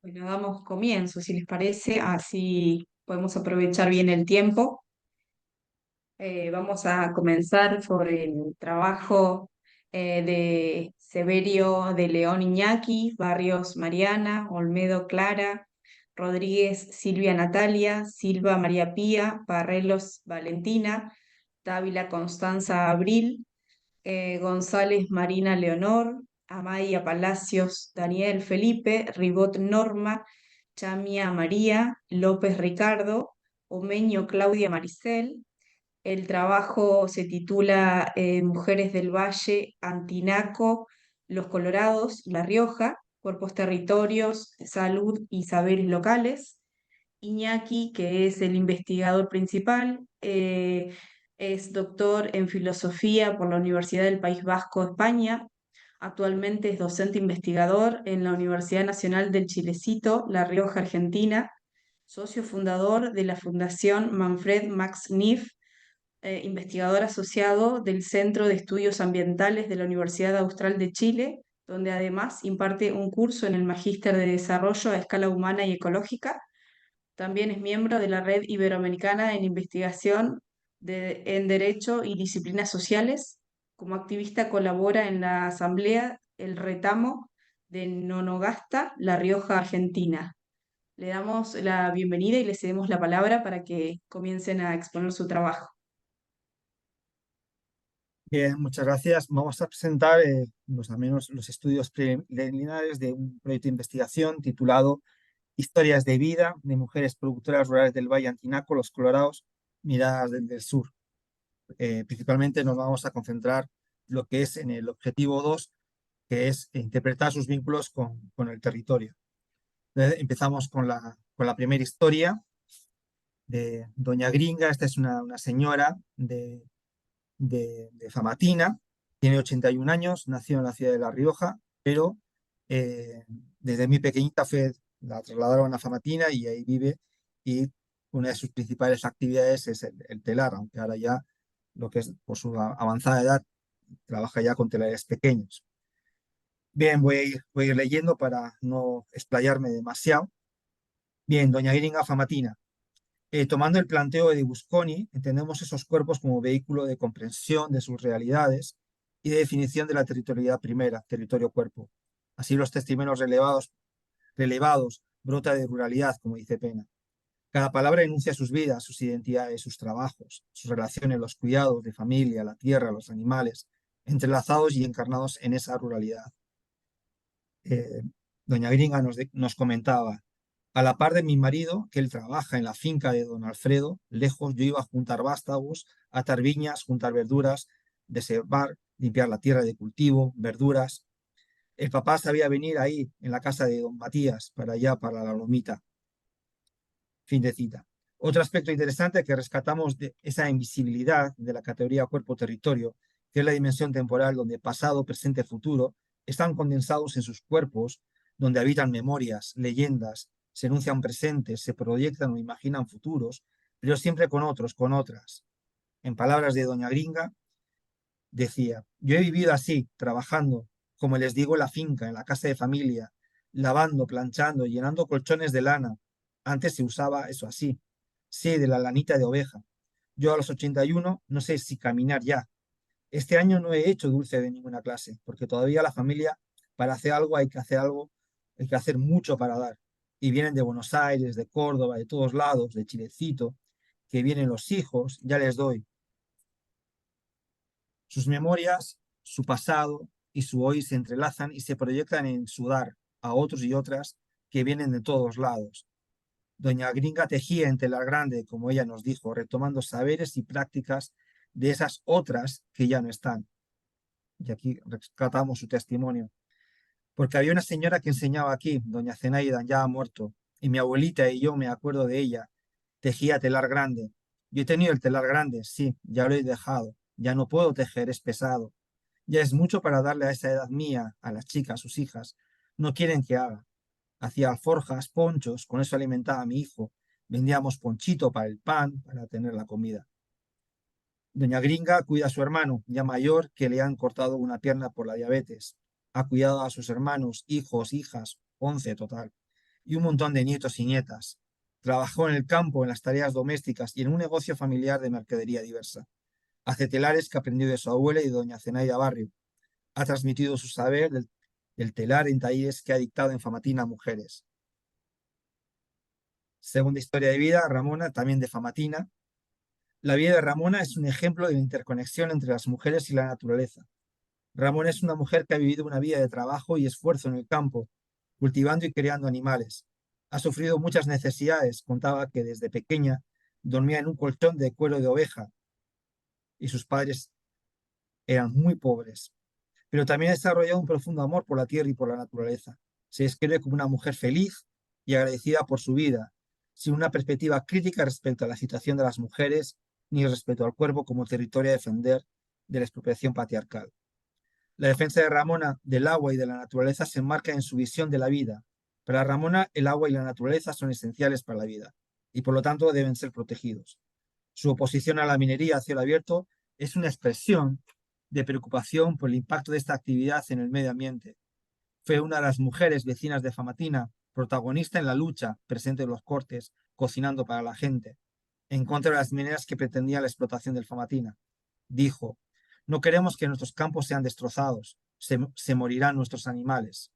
Bueno, damos comienzo, si les parece, así podemos aprovechar bien el tiempo. Vamos a comenzar por el trabajo de Severio de León Iñaki, Barrios Mariana, Olmedo Clara, Rodríguez Silvia Natalia, Silva María Pía, Barrelos Valentina, Dávila Constanza Abril, González Marina Leonor, Amaya Palacios Daniel Felipe, Ribot Norma, Chamia María, López Ricardo, Omeño Claudia Maricel. El trabajo se titula Mujeres del Valle, Antinaco, Los Colorados, La Rioja, Cuerpos Territorios, Salud y Saberes Locales. Iñaki, que es el investigador principal, es doctor en filosofía por la Universidad del País Vasco, España. Actualmente es docente investigador en la Universidad Nacional del Chilecito, La Rioja, Argentina, socio fundador de la Fundación Manfred Max Neff, investigador asociado del Centro de Estudios Ambientales de la Universidad Austral de Chile, donde además imparte un curso en el Magíster de Desarrollo a Escala Humana y Ecológica. También es miembro de la Red Iberoamericana en Investigación en Derecho y Disciplinas Sociales. Como activista colabora en la Asamblea El Retamo de Nonogasta, La Rioja, Argentina. Le damos la bienvenida y le cedemos la palabra para que comiencen a exponer su trabajo. Bien, muchas gracias. Vamos a presentar al menos los estudios preliminares de un proyecto de investigación titulado Historias de vida de mujeres productoras rurales del Valle Antinaco, Los Colorados, miradas desde el sur. Principalmente nos vamos a concentrar lo que es en el objetivo 2, que es interpretar sus vínculos con el territorio. Entonces, empezamos con la primera historia de Doña Gringa. Esta es una señora de Famatina, tiene 81 años, nació en la ciudad de La Rioja, pero eh, desde muy pequeñita la trasladaron a Famatina y ahí vive, y una de sus principales actividades es el telar, aunque ahora ya, lo que es por su avanzada edad, trabaja ya con telares pequeños. Bien, voy a ir leyendo para no explayarme demasiado. Bien, Doña Gringa Famatina. Tomando el planteo de Busconi, entendemos esos cuerpos como vehículo de comprensión de sus realidades y de definición de la territorialidad primera, territorio-cuerpo. Así los testimonios relevados brota de ruralidad, como dice Pena. Cada palabra enuncia sus vidas, sus identidades, sus trabajos, sus relaciones, los cuidados de familia, la tierra, los animales, entrelazados y encarnados en esa ruralidad. eh, Doña Gringa nos comentaba: a la par de mi marido, que él trabaja en la finca de don Alfredo, lejos yo iba a juntar vástagos, atar viñas, juntar verduras, deservar, limpiar la tierra de cultivo, verduras. El papá sabía venir ahí, en la casa de don Matías, para allá, para la lomita. Fin de cita. Otro aspecto interesante que rescatamos de esa invisibilidad de la categoría cuerpo-territorio, que es la dimensión temporal donde pasado, presente, futuro están condensados en sus cuerpos, donde habitan memorias, leyendas, se enuncian presentes, se proyectan o imaginan futuros, pero siempre con otros, con otras. En palabras de Doña Gringa, decía: yo he vivido así, trabajando, como les digo, en la finca, en la casa de familia, lavando, planchando, llenando colchones de lana. Antes se usaba eso así, sí, de la lanita de oveja. Yo a los 81 no sé si caminar ya. Este año no he hecho dulce de ninguna clase, porque todavía la familia, para hacer algo hay que hacer algo, hay que hacer mucho para dar. Y vienen de Buenos Aires, de Córdoba, de todos lados, de Chilecito, que vienen los hijos, ya les doy. Sus memorias, su pasado y su hoy se entrelazan y se proyectan en su dar a otros y otras que vienen de todos lados. Doña Gringa tejía en telar grande, como ella nos dijo, retomando saberes y prácticas de esas otras que ya no están. Y aquí rescatamos su testimonio. Porque había una señora que enseñaba aquí, doña Zenaida, ya ha muerto, y mi abuelita y yo me acuerdo de ella, tejía telar grande. Yo he tenido el telar grande, sí, ya lo he dejado, ya no puedo tejer, es pesado. Ya es mucho para darle a esa edad mía, a las chicas, sus hijas. No quieren que haga. Hacía alforjas, ponchos, con eso alimentaba a mi hijo. Vendíamos ponchito para el pan, para tener la comida. Doña Gringa cuida a su hermano, ya mayor, que le han cortado una pierna por la diabetes. Ha cuidado a sus hermanos, hijos, hijas, 11 total. y un montón de nietos y nietas. Trabajó en el campo, en las tareas domésticas y en un negocio familiar de mercadería diversa. Hace telares que aprendió de su abuela y de doña Zenaida Barrio. Ha transmitido su saber del telar en talleres que ha dictado en Famatina a mujeres. Segunda historia de vida, Ramona, también de Famatina. La vida de Ramona es un ejemplo de la interconexión entre las mujeres y la naturaleza. Ramona es una mujer que ha vivido una vida de trabajo y esfuerzo en el campo, cultivando y criando animales. Ha sufrido muchas necesidades. Contaba que desde pequeña dormía en un colchón de cuero de oveja y sus padres eran muy pobres. Pero también ha desarrollado un profundo amor por la tierra y por la naturaleza. Se describe como una mujer feliz y agradecida por su vida, sin una perspectiva crítica respecto a la situación de las mujeres ni respecto al cuerpo como territorio a defender de la expropiación patriarcal. La defensa de Ramona del agua y de la naturaleza se enmarca en su visión de la vida. Para Ramona, el agua y la naturaleza son esenciales para la vida y por lo tanto deben ser protegidos. Su oposición a la minería a cielo abierto es una expresión de preocupación por el impacto de esta actividad en el medio ambiente. Fue una de las mujeres vecinas de Famatina, protagonista en la lucha presente en los cortes, cocinando para la gente, en contra de las mineras que pretendían la explotación del Famatina. Dijo: no queremos que nuestros campos sean destrozados, se morirán nuestros animales.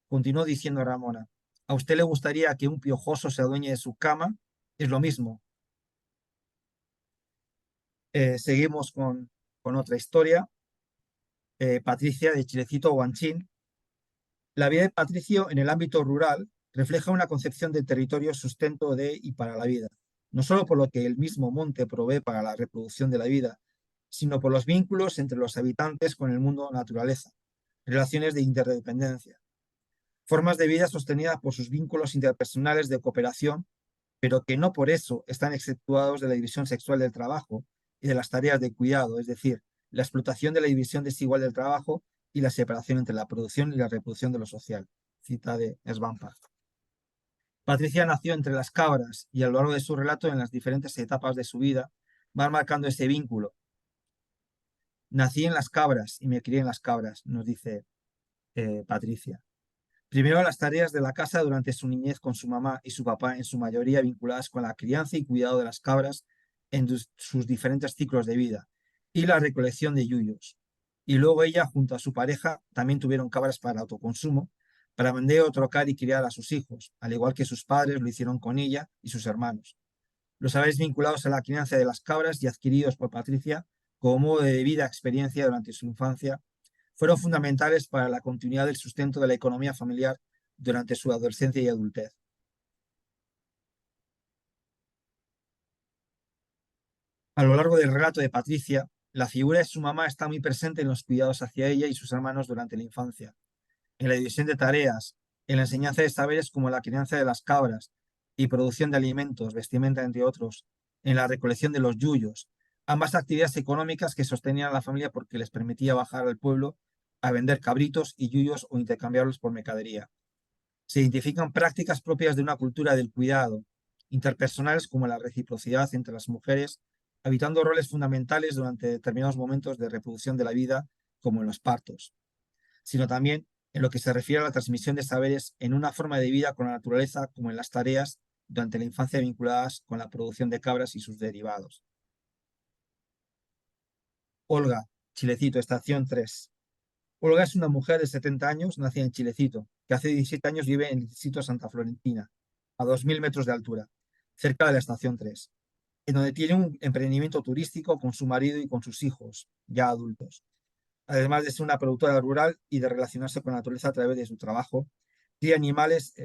Continuó diciendo Ramona: ¿a usted le gustaría que un piojoso se adueñe de su cama? Es lo mismo. Seguimos con otra historia. Patricia de Chilecito Guanchín. La vida de Patricio en el ámbito rural refleja una concepción del territorio sustento de y para la vida, no solo por lo que el mismo monte provee para la reproducción de la vida, sino por los vínculos entre los habitantes con el mundo naturaleza, relaciones de interdependencia, formas de vida sostenidas por sus vínculos interpersonales de cooperación, pero que no por eso están exceptuados de la división sexual del trabajo y de las tareas de cuidado, es decir, la explotación de la división desigual del trabajo y la separación entre la producción y la reproducción de lo social. Cita de Svampa. Patricia nació entre las cabras y a lo largo de su relato, en las diferentes etapas de su vida, va marcando ese vínculo. Nací en las cabras y me crié en las cabras, nos dice Patricia. Primero las tareas de la casa durante su niñez con su mamá y su papá, en su mayoría vinculadas con la crianza y cuidado de las cabras en sus diferentes ciclos de vida, y la recolección de yuyos. Y luego ella, junto a su pareja, también tuvieron cabras para autoconsumo, para vender o trocar y criar a sus hijos, al igual que sus padres lo hicieron con ella y sus hermanos. Los saberes vinculados a la crianza de las cabras y adquiridos por Patricia como modo de vida experiencia durante su infancia fueron fundamentales para la continuidad del sustento de la economía familiar durante su adolescencia y adultez. A lo largo del relato de Patricia, la figura de su mamá está muy presente en los cuidados hacia ella y sus hermanos durante la infancia, en la división de tareas, en la enseñanza de saberes como la crianza de las cabras y producción de alimentos, vestimenta, entre otros, en la recolección de los yuyos, ambas actividades económicas que sostenían a la familia porque les permitía bajar al pueblo a vender cabritos y yuyos o intercambiarlos por mercadería. Se identifican prácticas propias de una cultura del cuidado, interpersonales como la reciprocidad entre las mujeres, habitando roles fundamentales durante determinados momentos de reproducción de la vida, como en los partos, sino también en lo que se refiere a la transmisión de saberes en una forma de vida con la naturaleza, como en las tareas durante la infancia vinculadas con la producción de cabras y sus derivados. Olga, Chilecito, estación 3. Olga es una mujer de 70 años, nacida en Chilecito, que hace 17 años vive en el distrito Santa Florentina, a 2.000 metros de altura, cerca de la estación 3, en donde tiene un emprendimiento turístico con su marido y con sus hijos, ya adultos. Además de ser una productora rural y de relacionarse con la naturaleza a través de su trabajo, cría animales,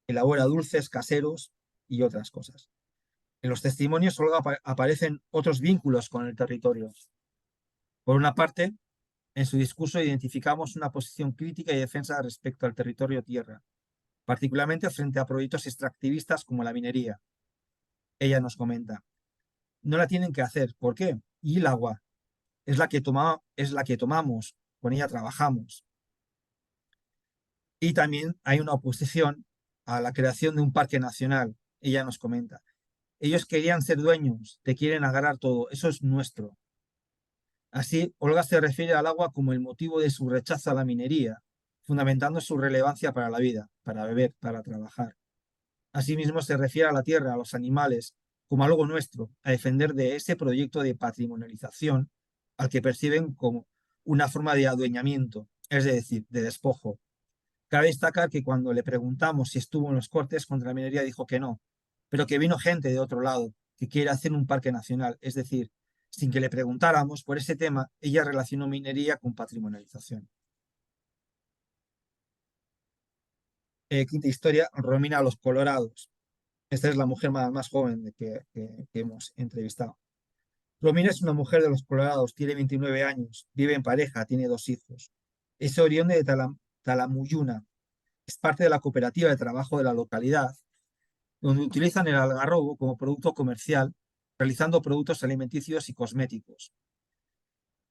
elabora dulces caseros y otras cosas. En los testimonios solo aparecen otros vínculos con el territorio. Por una parte, en su discurso identificamos una posición crítica y defensa respecto al territorio tierra, particularmente frente a proyectos extractivistas como la minería. Ella nos comenta: no la tienen que hacer. ¿Por qué? Y el agua es la que tomamos, con ella trabajamos. Y también hay una oposición a la creación de un parque nacional. Ella nos comenta: ellos querían ser dueños, te quieren agarrar todo, eso es nuestro. Así, Olga se refiere al agua como el motivo de su rechazo a la minería, fundamentando su relevancia para la vida, para beber, para trabajar. Asimismo, se refiere a la tierra, a los animales, como algo nuestro, a defender de ese proyecto de patrimonialización al que perciben como una forma de adueñamiento, es decir, de despojo. Cabe destacar que cuando le preguntamos si estuvo en los cortes contra la minería, dijo que no, pero que vino gente de otro lado que quiere hacer un parque nacional, es decir, sin que le preguntáramos por ese tema, ella relacionó minería con patrimonialización. Quinta historia, Romina Los Colorados. Esta es la mujer más joven que hemos entrevistado. Romina es una mujer de Los Colorados, tiene 29 años, vive en pareja, tiene 2 hijos. Es oriunda de Talamuyuna, es parte de la cooperativa de trabajo de la localidad, donde utilizan el algarrobo como producto comercial, realizando productos alimenticios y cosméticos.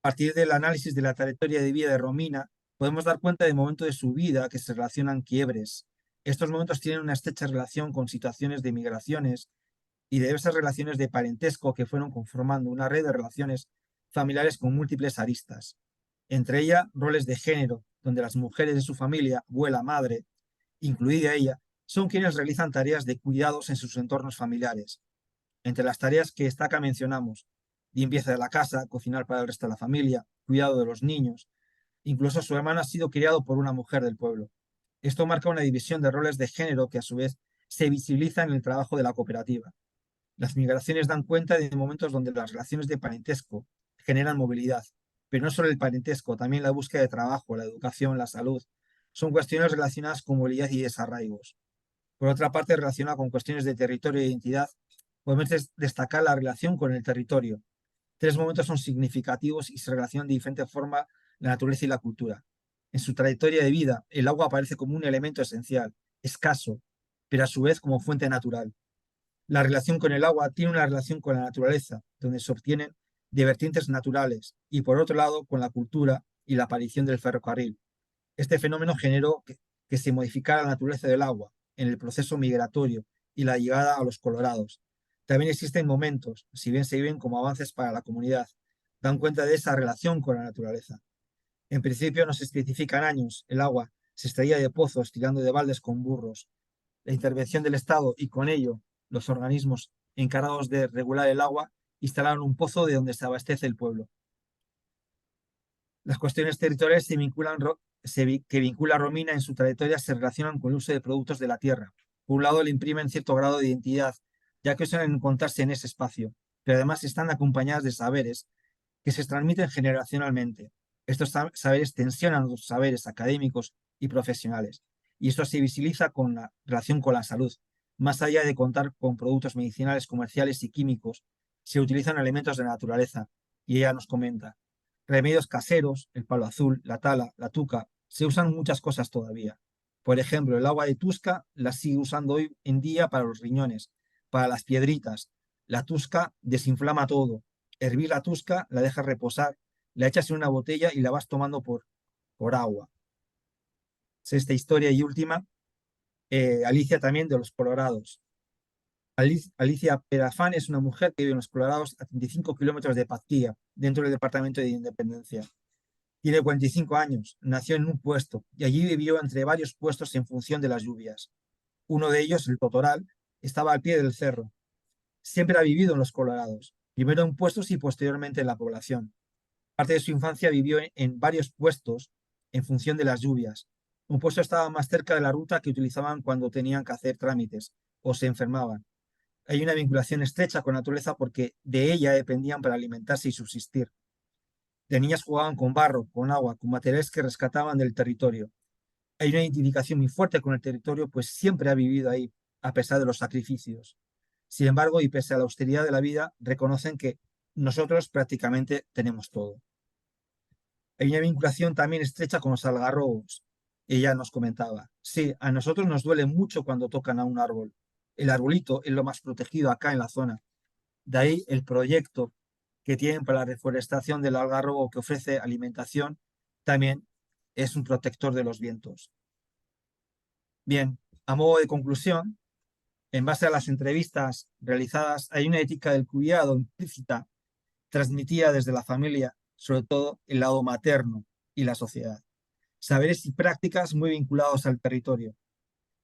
A partir del análisis de la trayectoria de vida de Romina, podemos dar cuenta de momentos de su vida que se relacionan quiebres. Estos momentos tienen una estrecha relación con situaciones de migraciones y de diversas relaciones de parentesco que fueron conformando una red de relaciones familiares con múltiples aristas. Entre ellas, roles de género, donde las mujeres de su familia, abuela, madre, incluida ella, son quienes realizan tareas de cuidados en sus entornos familiares. Entre las tareas que destaca mencionamos limpieza de la casa, cocinar para el resto de la familia, cuidado de los niños. Incluso su hermano ha sido criado por una mujer del pueblo. Esto marca una división de roles de género que a su vez se visibiliza en el trabajo de la cooperativa. Las migraciones dan cuenta de momentos donde las relaciones de parentesco generan movilidad, pero no solo el parentesco, también la búsqueda de trabajo, la educación, la salud, son cuestiones relacionadas con movilidad y desarraigos. Por otra parte, relacionada con cuestiones de territorio e identidad, podemos destacar la relación con el territorio. 3 momentos son significativos y se relacionan de diferente forma la naturaleza y la cultura. En su trayectoria de vida, el agua aparece como un elemento esencial, escaso, pero a su vez como fuente natural. La relación con el agua tiene una relación con la naturaleza, donde se obtienen de vertientes naturales, y por otro lado con la cultura y la aparición del ferrocarril. Este fenómeno generó que se modificara la naturaleza del agua en el proceso migratorio y la llegada a los colorados. También existen momentos, si bien se viven como avances para la comunidad, dan cuenta de esa relación con la naturaleza. En principio no se especifican años, el agua se extraía de pozos tirando de baldes con burros. La intervención del Estado y con ello los organismos encargados de regular el agua instalaron un pozo de donde se abastece el pueblo. Las cuestiones territoriales que vincula a Romina en su trayectoria se relacionan con el uso de productos de la tierra. Por un lado, le imprimen cierto grado de identidad, ya que suelen encontrarse en ese espacio, pero además están acompañadas de saberes que se transmiten generacionalmente. Estos saberes tensionan los saberes académicos y profesionales, y esto se visibiliza con la relación con la salud. Más allá de contar con productos medicinales, comerciales y químicos, se utilizan elementos de la naturaleza, y ella nos comenta. Remedios caseros, el palo azul, la tala, la tuca, se usan muchas cosas todavía. Por ejemplo, el agua de Tusca la sigue usando hoy en día para los riñones, para las piedritas. La Tusca desinflama todo. Hervir la Tusca, la dejas reposar, la echas en una botella y la vas tomando por agua. Sexta historia y última, Alicia también de los Colorados. Alicia Perafán es una mujer que vive en los Colorados a 35 kilómetros de Pazquía, dentro del departamento de Independencia. Tiene 45 años, nació en un puesto y allí vivió entre varios puestos en función de las lluvias. Uno de ellos, el Totoral, estaba al pie del cerro. Siempre ha vivido en los Colorados, primero en puestos y posteriormente en la población. Parte de su infancia vivió en varios puestos en función de las lluvias. Un puesto estaba más cerca de la ruta que utilizaban cuando tenían que hacer trámites o se enfermaban. Hay una vinculación estrecha con la naturaleza porque de ella dependían para alimentarse y subsistir. De niñas jugaban con barro, con agua, con materiales que rescataban del territorio. Hay una identificación muy fuerte con el territorio, pues siempre ha vivido ahí, a pesar de los sacrificios. Sin embargo, y pese a la austeridad de la vida, reconocen que nosotros prácticamente tenemos todo. Hay una vinculación también estrecha con los algarrobos. Ella nos comentaba, sí, a nosotros nos duele mucho cuando tocan a un árbol. El arbolito es lo más protegido acá en la zona. De ahí el proyecto que tienen para la reforestación del algarrobo que ofrece alimentación, también es un protector de los vientos. Bien, a modo de conclusión, en base a las entrevistas realizadas, hay una ética del cuidado implícita transmitida desde la familia, sobre todo el lado materno y la sociedad. Saberes y prácticas muy vinculados al territorio.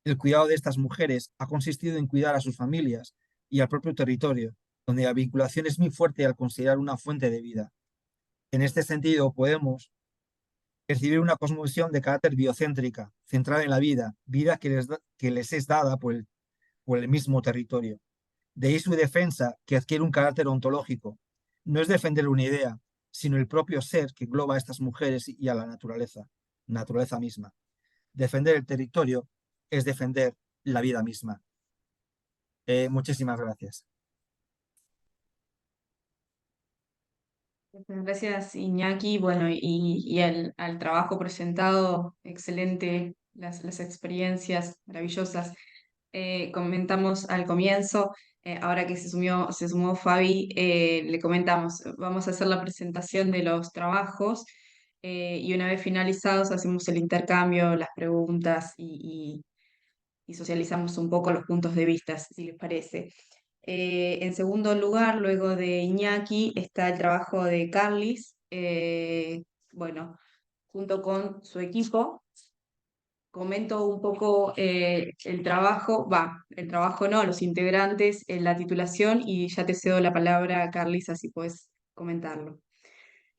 El cuidado de estas mujeres ha consistido en cuidar a sus familias y al propio territorio, donde la vinculación es muy fuerte al considerar una fuente de vida. En este sentido, podemos percibir una cosmovisión de carácter biocéntrica, centrada en la vida, vida que les es dada por el mismo territorio. De ahí su defensa, que adquiere un carácter ontológico. No es defender una idea, sino el propio ser que engloba a estas mujeres y a la naturaleza misma. Defender el territorio es defender la vida misma. Muchísimas gracias. Muchas gracias, Iñaki. Bueno, y al trabajo presentado, excelente, las experiencias maravillosas. Comentamos al comienzo, ahora que se sumó Fabi, le comentamos, vamos a hacer la presentación de los trabajos y una vez finalizados hacemos el intercambio, las preguntas y socializamos un poco los puntos de vista, si les parece. En segundo lugar, luego de Iñaki, está el trabajo de Carlis, bueno, junto con su equipo. Comento un poco el trabajo no, los integrantes, la titulación y ya te cedo la palabra, Carlis, así puedes comentarlo.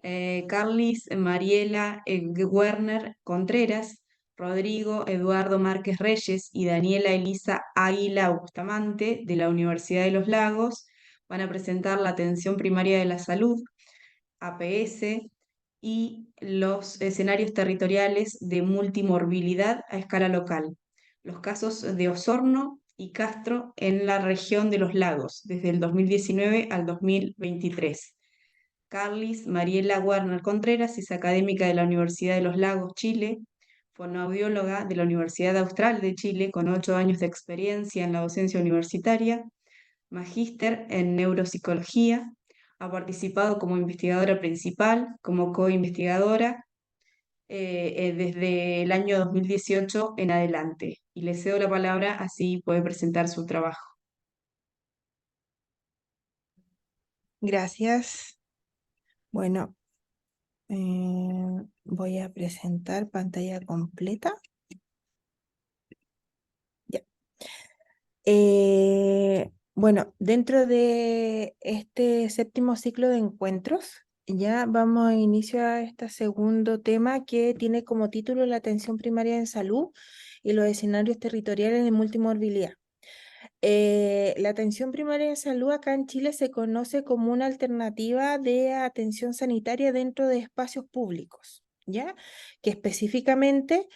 Carlis Mariela Werner Contreras, Rodrigo Eduardo Márquez Reyes y Daniela Elisa Águila Bustamante de la Universidad de los Lagos van a presentar la atención primaria de la salud, APS, y los escenarios territoriales de multimorbilidad a escala local. Los casos de Osorno y Castro en la región de los lagos, desde el 2019 al 2023. Carlis Mariela Werner Contreras es académica de la Universidad de los Lagos, Chile, fonoaudióloga de la Universidad Austral de Chile, con 8 años de experiencia en la docencia universitaria, magíster en neuropsicología, ha participado como investigadora principal, como co-investigadora, desde el año 2018 en adelante. Y le cedo la palabra, así puede presentar su trabajo. Gracias. Bueno, voy a presentar pantalla completa. Ya. Bueno, dentro de este séptimo ciclo de encuentros, ya vamos a iniciar este segundo tema que tiene como título la atención primaria en salud y los escenarios territoriales de multimorbilidad. La atención primaria de salud acá en Chile se conoce como una alternativa de atención sanitaria dentro de espacios públicos, ¿ya? Que específicamente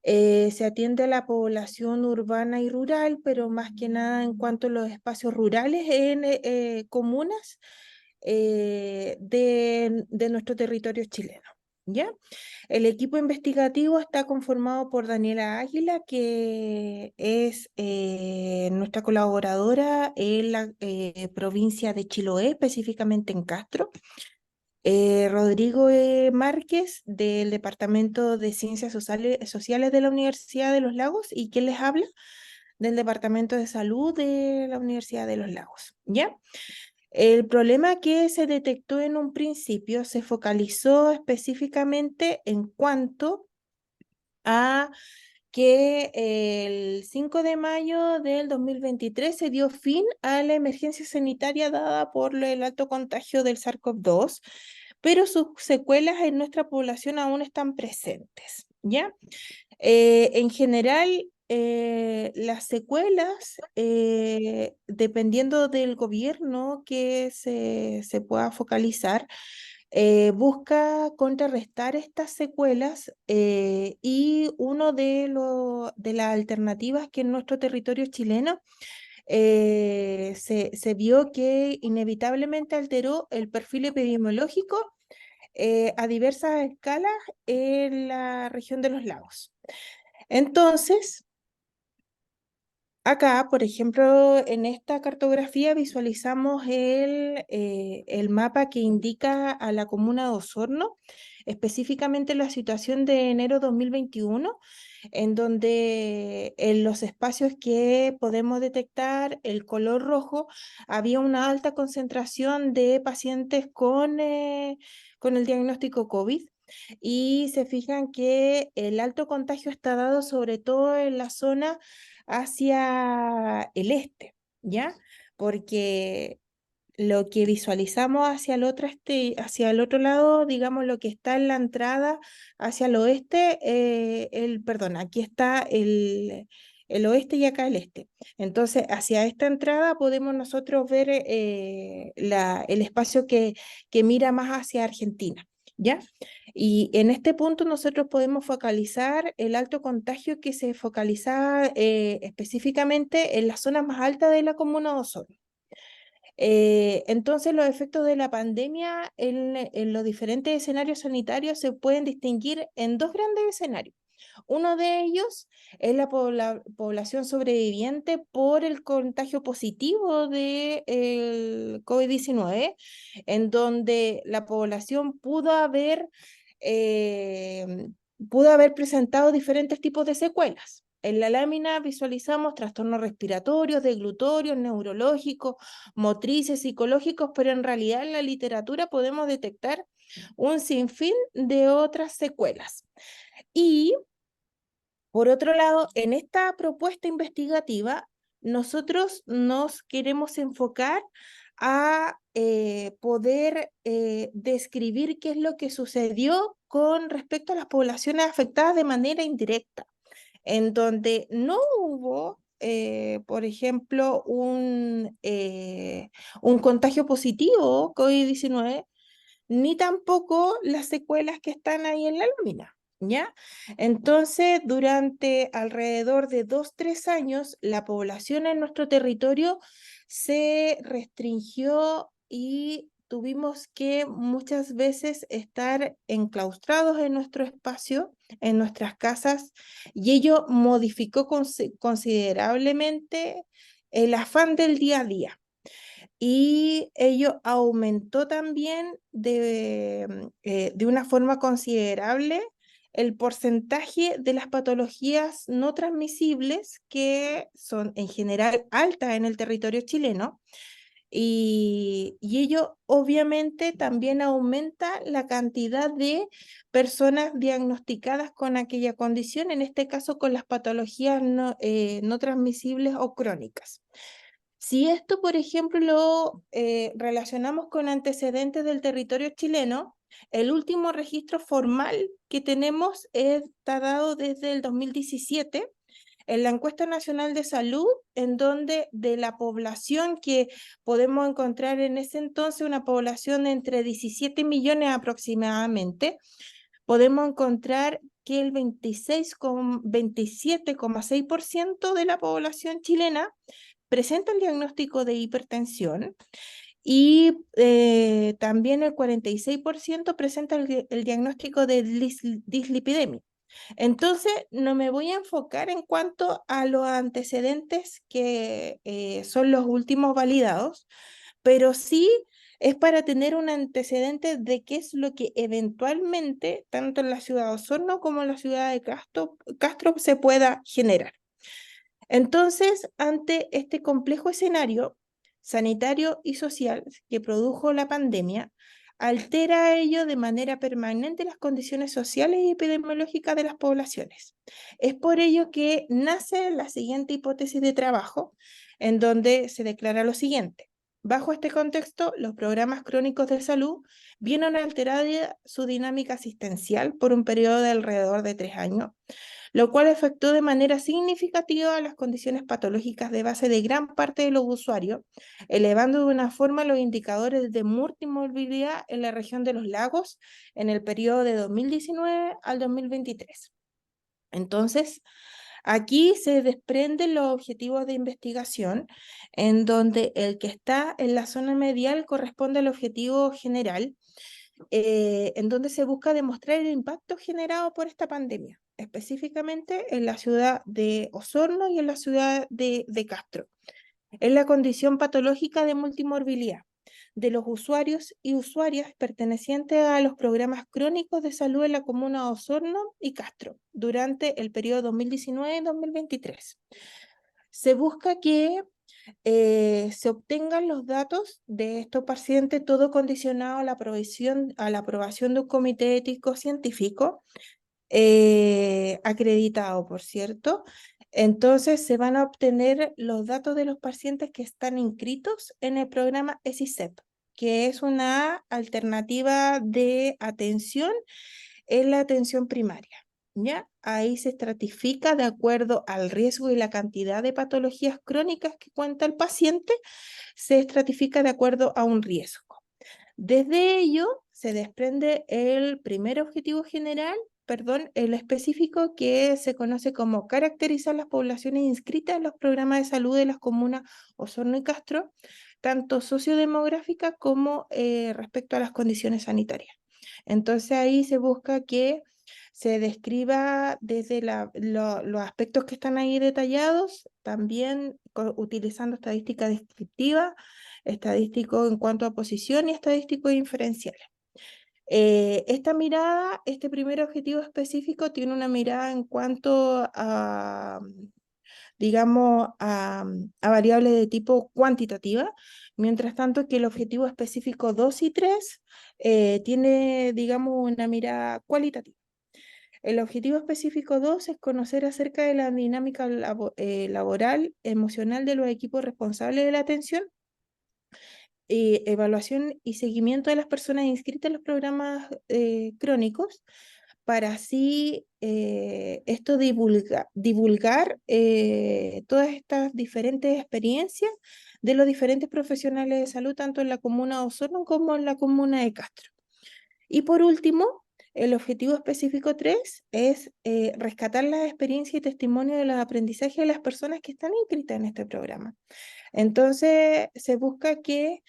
se atiende a la población urbana y rural, pero más que nada en cuanto a los espacios rurales en comunas de nuestro territorio chileno, ¿ya? El equipo investigativo está conformado por Daniela Águila, que es nuestra colaboradora en la provincia de Chiloé, específicamente en Castro. Rodrigo Márquez, del Departamento de Ciencias Sociales de la Universidad de los Lagos, y ¿quién les habla? Del Departamento de Salud de la Universidad de los Lagos, ¿ya? El problema que se detectó en un principio se focalizó específicamente en cuanto a que el 5 de mayo del 2023 se dio fin a la emergencia sanitaria dada por el alto contagio del SARS-CoV-2, pero sus secuelas en nuestra población aún están presentes, ¿ya? En general, las secuelas, dependiendo del gobierno que se pueda focalizar, busca contrarrestar estas secuelas y uno de las alternativas que en nuestro territorio chileno se vio que inevitablemente alteró el perfil epidemiológico a diversas escalas en la región de los lagos. Entonces, acá, por ejemplo, en esta cartografía visualizamos el mapa que indica a la comuna de Osorno, específicamente la situación de enero 2021, en donde en los espacios que podemos detectar el color rojo había una alta concentración de pacientes con el diagnóstico COVID. Y se fijan que el alto contagio está dado sobre todo en la zona hacia el este, ¿ya? Porque lo que visualizamos hacia el otro lado, digamos, lo que está en la entrada hacia el oeste, perdón, aquí está el oeste y acá el este. Entonces, hacia esta entrada podemos nosotros ver el espacio que mira más hacia Argentina, ¿ya? Y en este punto nosotros podemos focalizar el alto contagio que se focalizaba específicamente en la zona más alta de la comuna de Osorno. Entonces, los efectos de la pandemia en los diferentes escenarios sanitarios se pueden distinguir en dos grandes escenarios. Uno de ellos es la población sobreviviente por el contagio positivo del COVID-19, en donde la población pudo haber presentado diferentes tipos de secuelas. En la lámina visualizamos trastornos respiratorios, deglutorios, neurológicos, motrices, psicológicos, pero en realidad en la literatura podemos detectar un sinfín de otras secuelas. Y por otro lado, en esta propuesta investigativa, nosotros nos queremos enfocar a poder describir qué es lo que sucedió con respecto a las poblaciones afectadas de manera indirecta, en donde no hubo, por ejemplo, un contagio positivo COVID-19, ni tampoco las secuelas que están ahí en la lámina, ¿ya? Entonces, durante alrededor de 2, 3 años, la población en nuestro territorio se restringió y tuvimos que muchas veces estar enclaustrados en nuestro espacio, en nuestras casas, y ello modificó considerablemente el afán del día a día. Y ello aumentó también de una forma considerable el porcentaje de las patologías no transmisibles que son en general altas en el territorio chileno, y ello obviamente también aumenta la cantidad de personas diagnosticadas con aquella condición, en este caso con las patologías no transmisibles o crónicas. Si esto, por ejemplo, lo relacionamos con antecedentes del territorio chileno, el último registro formal que tenemos está dado desde el 2017 en la encuesta nacional de salud, en donde de la población que podemos encontrar en ese entonces, una población de entre 17 millones aproximadamente, podemos encontrar que el 27,6% de la población chilena presenta el diagnóstico de hipertensión, y también el 46% presenta el diagnóstico de dislipidemia. Entonces, no me voy a enfocar en cuanto a los antecedentes que son los últimos validados, pero sí es para tener un antecedente de qué es lo que eventualmente, tanto en la ciudad de Osorno como en la ciudad de Castro se pueda generar. Entonces, ante este complejo escenario sanitario y social que produjo la pandemia, altera ello de manera permanente las condiciones sociales y epidemiológicas de las poblaciones. Es por ello que nace la siguiente hipótesis de trabajo, en donde se declara lo siguiente. Bajo este contexto, los programas crónicos de salud vienen a alterar su dinámica asistencial por un periodo de alrededor de 3 años, lo cual afectó de manera significativa las condiciones patológicas de base de gran parte de los usuarios, elevando de una forma los indicadores de multimorbilidad en la región de los lagos en el periodo de 2019 al 2023. Entonces, aquí se desprenden los objetivos de investigación, en donde el que está en la zona medial corresponde al objetivo general, en donde se busca demostrar el impacto generado por esta pandemia, específicamente en la ciudad de Osorno y en la ciudad de Castro. Es la condición patológica de multimorbilidad de los usuarios y usuarias pertenecientes a los programas crónicos de salud en la comuna de Osorno y Castro durante el periodo 2019-2023. Se busca que se obtengan los datos de estos pacientes, todo condicionado a la aprobación de un comité ético científico acreditado, por cierto, Entonces se van a obtener los datos de los pacientes que están inscritos en el programa ESICEP, que es una alternativa de atención en la atención primaria. ¿Ya? Ahí se estratifica de acuerdo al riesgo y la cantidad de patologías crónicas que cuenta el paciente, se estratifica de acuerdo a un riesgo. Desde ello se desprende el primer objetivo general, perdón, el específico, que se conoce como caracterizar las poblaciones inscritas en los programas de salud de las comunas Osorno y Castro, tanto sociodemográfica como respecto a las condiciones sanitarias. Entonces ahí se busca que se describa desde los aspectos que están ahí detallados, también utilizando estadística descriptiva, estadístico en cuanto a posición y estadístico inferenciales. Esta mirada, este primer objetivo específico tiene una mirada en cuanto a, digamos, a variables de tipo cuantitativa, mientras tanto que el objetivo específico 2 y 3 tiene, digamos, una mirada cualitativa. El objetivo específico 2 es conocer acerca de la dinámica laboral, emocional de los equipos responsables de la atención, evaluación y seguimiento de las personas inscritas en los programas crónicos, para así esto divulgar todas estas diferentes experiencias de los diferentes profesionales de salud, tanto en la comuna de Osorno como en la comuna de Castro. Y por último, el objetivo específico 3 es rescatar las experiencias y testimonios de los aprendizajes de las personas que están inscritas en este programa. Entonces, se busca que,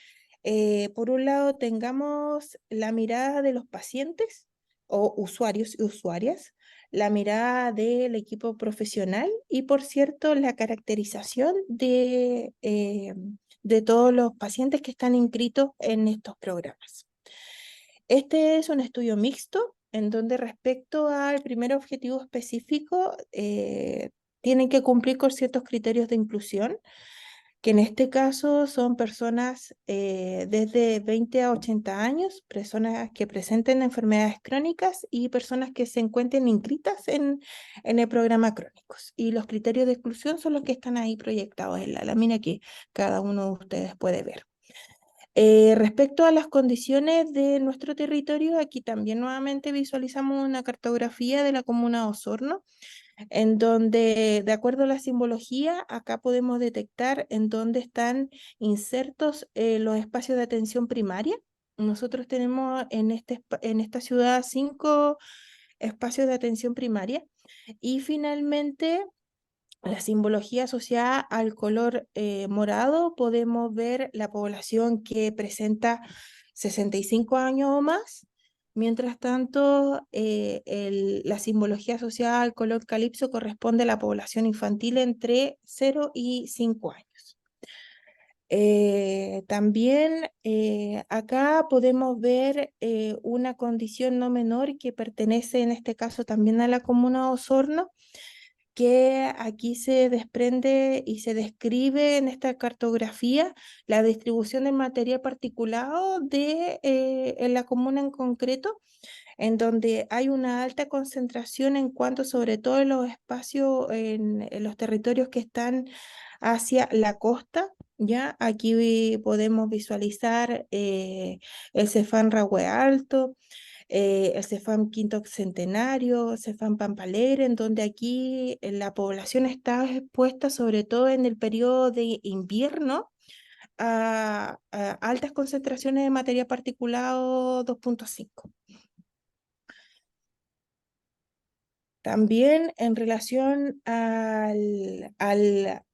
por un lado, tengamos la mirada de los pacientes o usuarios y usuarias, la mirada del equipo profesional y, por cierto, la caracterización de todos los pacientes que están inscritos en estos programas. Este es un estudio mixto en donde respecto al primer objetivo específico tienen que cumplir con ciertos criterios de inclusión, que en este caso son personas desde 20 a 80 años, personas que presenten enfermedades crónicas y personas que se encuentren inscritas en el programa crónicos. Y los criterios de exclusión son los que están ahí proyectados en la lámina que cada uno de ustedes puede ver. Respecto a las condiciones de nuestro territorio, aquí también nuevamente visualizamos una cartografía de la comuna de Osorno, en donde, de acuerdo a la simbología, acá podemos detectar en dónde están insertos los espacios de atención primaria. Nosotros tenemos en esta ciudad 5 espacios de atención primaria y finalmente la simbología asociada al color morado, podemos ver la población que presenta 65 años o más. Mientras tanto, la simbología asociada al color calipso corresponde a la población infantil entre 0 y 5 años. También acá podemos ver una condición no menor que pertenece en este caso también a la comuna de Osorno, que aquí se desprende y se describe en esta cartografía la distribución del material particulado en la comuna en concreto, en donde hay una alta concentración en cuanto sobre todo en los espacios, en los territorios que están hacia la costa. ¿Ya? Aquí podemos visualizar el Cefam Rahue Alto, el Cefam Quinto Centenario, Cefam Pampalegre, en donde aquí la población está expuesta sobre todo en el periodo de invierno a altas concentraciones de materia particulado 2.5. También en relación a la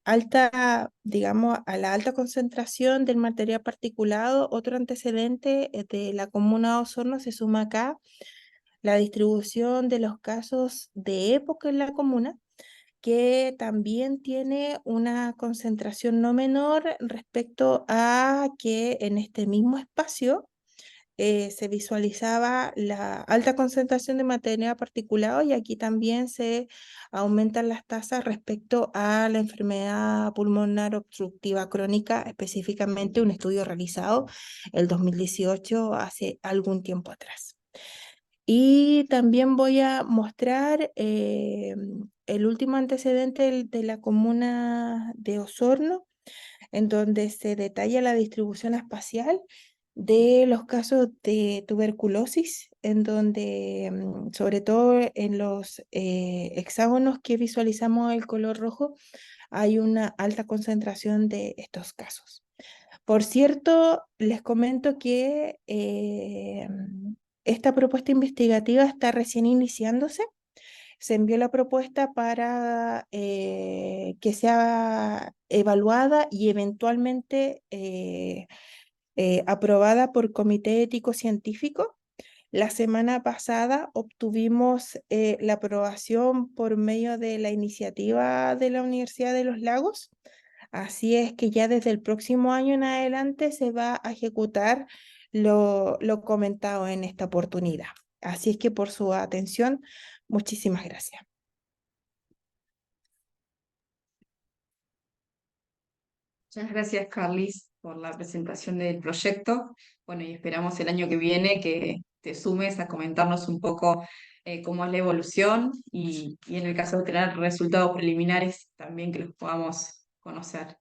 alta, digamos, a la alta concentración del material particulado, otro antecedente de la comuna de Osorno se suma acá la distribución de los casos de época en la comuna, que también tiene una concentración no menor respecto a que en este mismo espacio se visualizaba la alta concentración de material particulado y aquí también se aumentan las tasas respecto a la enfermedad pulmonar obstructiva crónica, específicamente un estudio realizado el 2018, hace algún tiempo atrás. Y también voy a mostrar el último antecedente de la comuna de Osorno, en donde se detalla la distribución espacial de los casos de tuberculosis, en donde, sobre todo en los hexágonos que visualizamos el color rojo, hay una alta concentración de estos casos. Por cierto, les comento que esta propuesta investigativa está recién iniciándose. Se envió la propuesta para que sea evaluada y eventualmente aprobada por comité ético científico. La semana pasada obtuvimos la aprobación por medio de la iniciativa de la Universidad de los Lagos. Así es que ya desde el próximo año en adelante se va a ejecutar lo comentado en esta oportunidad. Así es que por su atención, muchísimas gracias. Muchas gracias, Carlis, por la presentación del proyecto. Bueno, y esperamos el año que viene que te sumes a comentarnos un poco cómo es la evolución y en el caso de tener resultados preliminares también que los podamos conocer.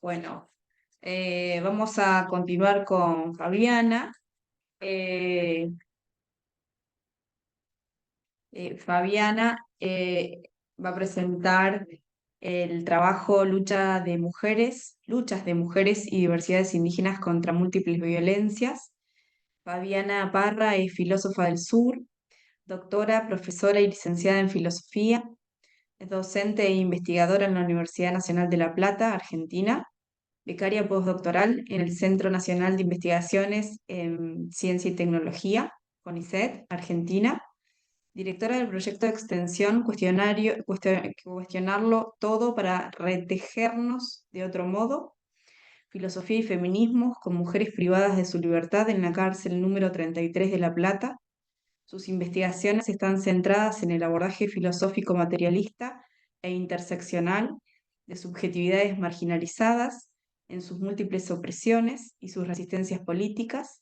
Bueno, vamos a continuar con Fabiana. Eh, Fabiana va a presentar el trabajo Luchas de mujeres y diversidades indígenas contra múltiples violencias. Fabiana Parra es filósofa del sur, doctora, profesora y licenciada en filosofía, es docente e investigadora en la Universidad Nacional de La Plata, Argentina, becaria postdoctoral en el Centro Nacional de Investigaciones en Ciencia y Tecnología, CONICET, Argentina, directora del proyecto de extensión Cuestionarlo todo para retejernos de otro modo, filosofía y feminismos con mujeres privadas de su libertad en la cárcel número 33 de La Plata. Sus investigaciones están centradas en el abordaje filosófico materialista e interseccional de subjetividades marginalizadas, en sus múltiples opresiones y sus resistencias políticas.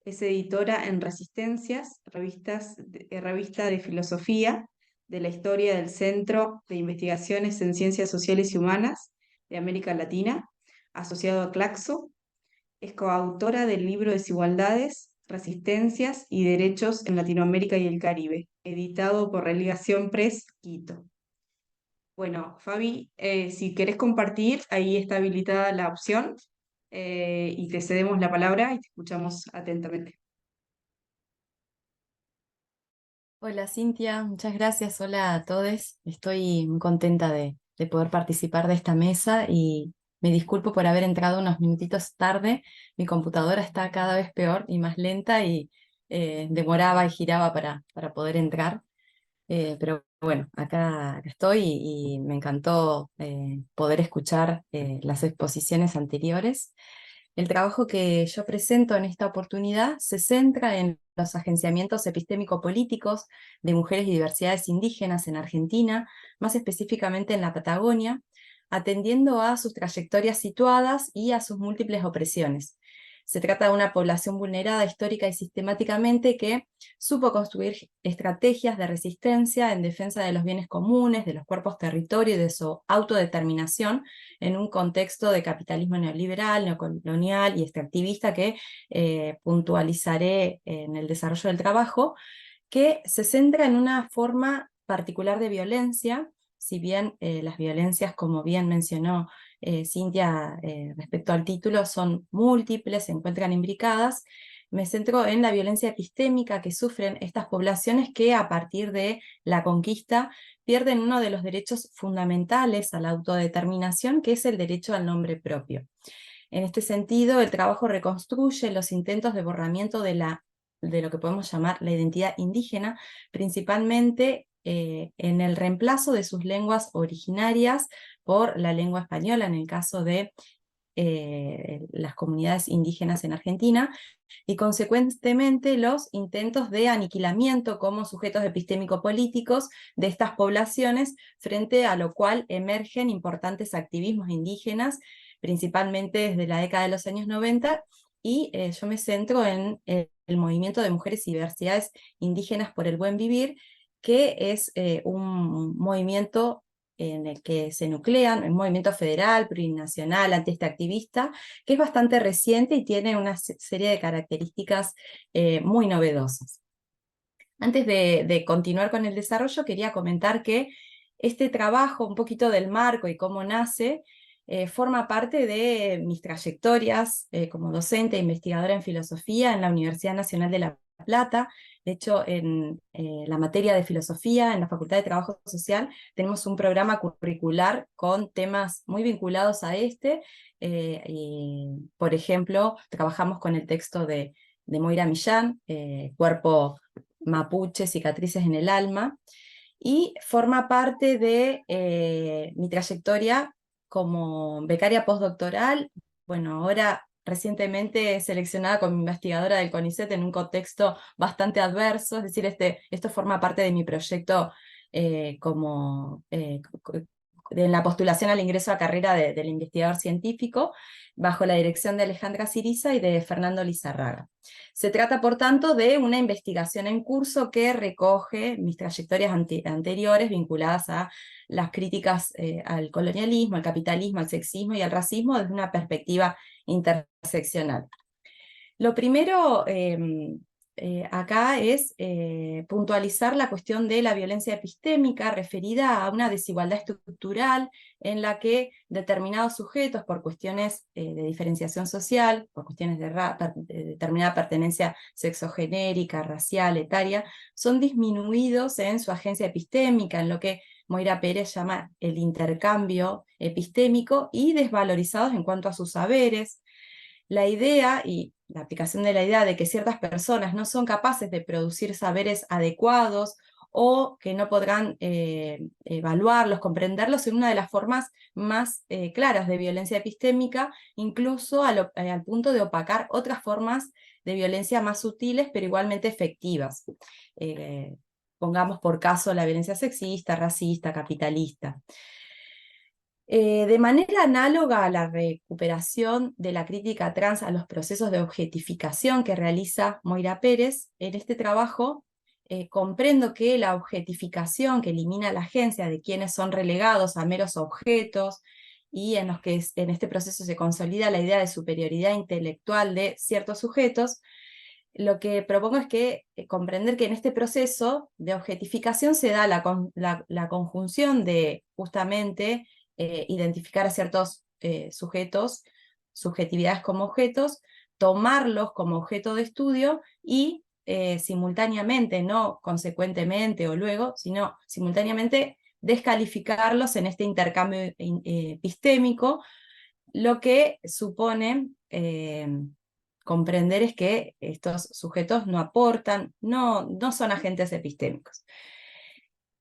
Es editora en Resistencias, revista de filosofía de la historia del Centro de Investigaciones en Ciencias Sociales y Humanas de América Latina, asociado a Claxo. Es coautora del libro Desigualdades, Resistencias y Derechos en Latinoamérica y el Caribe, editado por Religación Press, Quito. Bueno, Fabi, si querés compartir, ahí está habilitada la opción y te cedemos la palabra y te escuchamos atentamente. Hola Cintia, muchas gracias. Hola a todos. Estoy muy contenta de poder participar de esta mesa y me disculpo por haber entrado unos minutitos tarde. Mi computadora está cada vez peor y más lenta y demoraba y giraba para poder entrar. Pero bueno, acá estoy y me encantó poder escuchar las exposiciones anteriores. El trabajo que yo presento en esta oportunidad se centra en los agenciamientos epistémico-políticos de mujeres y diversidades indígenas en Argentina, más específicamente en la Patagonia, atendiendo a sus trayectorias situadas y a sus múltiples opresiones. Se trata de una población vulnerada histórica y sistemáticamente que supo construir estrategias de resistencia en defensa de los bienes comunes, de los cuerpos territorio y de su autodeterminación en un contexto de capitalismo neoliberal, neocolonial y extractivista que puntualizaré en el desarrollo del trabajo, que se centra en una forma particular de violencia, si bien las violencias, como bien mencionó Cintia respecto al título, son múltiples, se encuentran imbricadas. Me centro en la violencia epistémica que sufren estas poblaciones que a partir de la conquista pierden uno de los derechos fundamentales a la autodeterminación, que es el derecho al nombre propio. En este sentido, el trabajo reconstruye los intentos de borramiento de lo que podemos llamar la identidad indígena, principalmente en el reemplazo de sus lenguas originarias por la lengua española, en el caso de las comunidades indígenas en Argentina, y consecuentemente los intentos de aniquilamiento como sujetos epistémico-políticos de estas poblaciones, frente a lo cual emergen importantes activismos indígenas, principalmente desde la década de los años 90, y yo me centro en el movimiento de mujeres y diversidades indígenas por el buen vivir, que es un movimiento en el que se nuclean, un movimiento federal, plurinacional, antiextractivista, que es bastante reciente y tiene una serie de características muy novedosas. Antes de continuar con el desarrollo, quería comentar que este trabajo, un poquito del marco y cómo nace, forma parte de mis trayectorias como docente e investigadora en filosofía en la Universidad Nacional de La Plata. De hecho, en la materia de filosofía, en la Facultad de Trabajo Social, tenemos un programa curricular con temas muy vinculados a este. Por ejemplo, trabajamos con el texto de Moira Millán, Cuerpo Mapuche, Cicatrices en el Alma, y forma parte de mi trayectoria como becaria postdoctoral. Bueno, ahora recientemente seleccionada como investigadora del CONICET en un contexto bastante adverso, es decir, esto forma parte de mi proyecto en la postulación al ingreso a carrera del investigador científico, bajo la dirección de Alejandra Ciriza y de Fernando Lizarraga. Se trata, por tanto, de una investigación en curso que recoge mis trayectorias anteriores vinculadas a las críticas al colonialismo, al capitalismo, al sexismo y al racismo desde una perspectiva interseccional. Lo primero acá es puntualizar la cuestión de la violencia epistémica referida a una desigualdad estructural en la que determinados sujetos, por cuestiones de diferenciación social, por cuestiones de determinada pertenencia sexogenérica, racial, etaria, son disminuidos en su agencia epistémica, en lo que Moira Pérez llama el intercambio epistémico, y desvalorizados en cuanto a sus saberes. La idea y la aplicación de la idea de que ciertas personas no son capaces de producir saberes adecuados o que no podrán evaluarlos, comprenderlos, en una de las formas más claras de violencia epistémica, incluso al punto de opacar otras formas de violencia más sutiles, pero igualmente efectivas. Pongamos por caso la violencia sexista, racista, capitalista. De manera análoga a la recuperación de la crítica trans a los procesos de objetificación que realiza Moira Pérez, en este trabajo comprendo que la objetificación que elimina la agencia de quienes son relegados a meros objetos, y en los que en este proceso se consolida la idea de superioridad intelectual de ciertos sujetos, lo que propongo es que comprender que en este proceso de objetificación se da la conjunción de justamente identificar a ciertos sujetos, subjetividades como objetos, tomarlos como objeto de estudio y simultáneamente, no consecuentemente o luego, sino simultáneamente descalificarlos en este intercambio epistémico, lo que supone comprender es que estos sujetos no aportan, no son agentes epistémicos.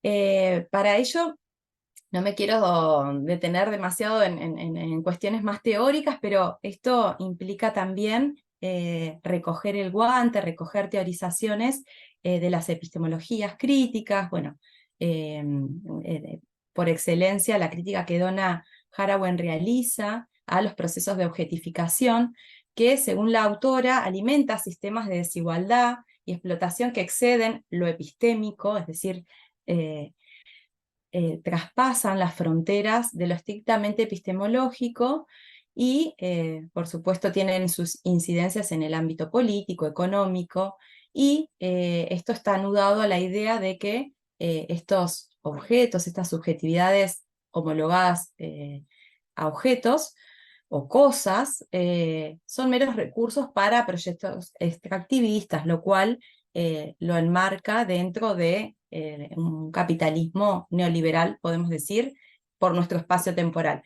Para ello, no me quiero detener demasiado en cuestiones más teóricas, pero esto implica también recoger el guante, recoger teorizaciones de las epistemologías críticas, bueno, por excelencia la crítica que Donna Haraway realiza a los procesos de objetificación, que según la autora alimenta sistemas de desigualdad y explotación que exceden lo epistémico, es decir, traspasan las fronteras de lo estrictamente epistemológico y, por supuesto, tienen sus incidencias en el ámbito político, económico, y esto está anudado a la idea de que estos objetos, estas subjetividades homologadas a objetos o cosas, son meros recursos para proyectos extractivistas, lo cual lo enmarca dentro de un capitalismo neoliberal, podemos decir, por nuestro espacio temporal.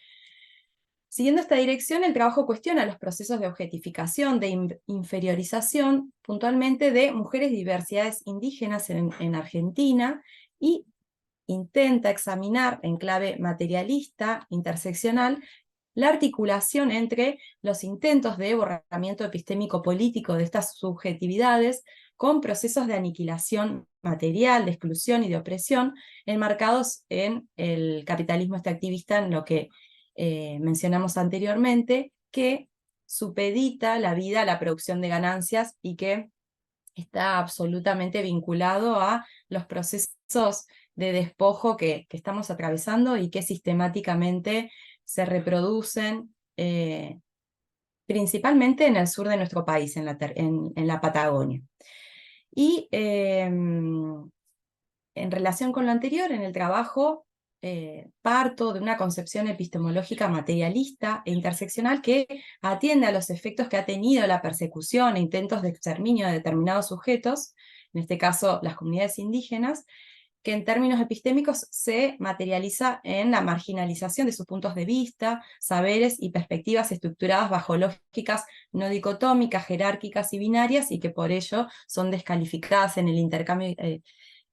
Siguiendo esta dirección, el trabajo cuestiona los procesos de objetificación, de inferiorización, puntualmente de mujeres de diversidades indígenas en Argentina, y intenta examinar en clave materialista, interseccional, la articulación entre los intentos de borramiento epistémico político de estas subjetividades con procesos de aniquilación material, de exclusión y de opresión, enmarcados en el capitalismo extractivista, en lo que mencionamos anteriormente, que supedita la vida a la producción de ganancias y que está absolutamente vinculado a los procesos de despojo que estamos atravesando y que sistemáticamente se reproducen principalmente en el sur de nuestro país, en la Patagonia. Y en relación con lo anterior, en el trabajo parto de una concepción epistemológica materialista e interseccional que atiende a los efectos que ha tenido la persecución e intentos de exterminio de determinados sujetos, en este caso las comunidades indígenas, que en términos epistémicos se materializa en la marginalización de sus puntos de vista, saberes y perspectivas estructuradas bajo lógicas no dicotómicas, jerárquicas y binarias, y que por ello son descalificadas en el intercambio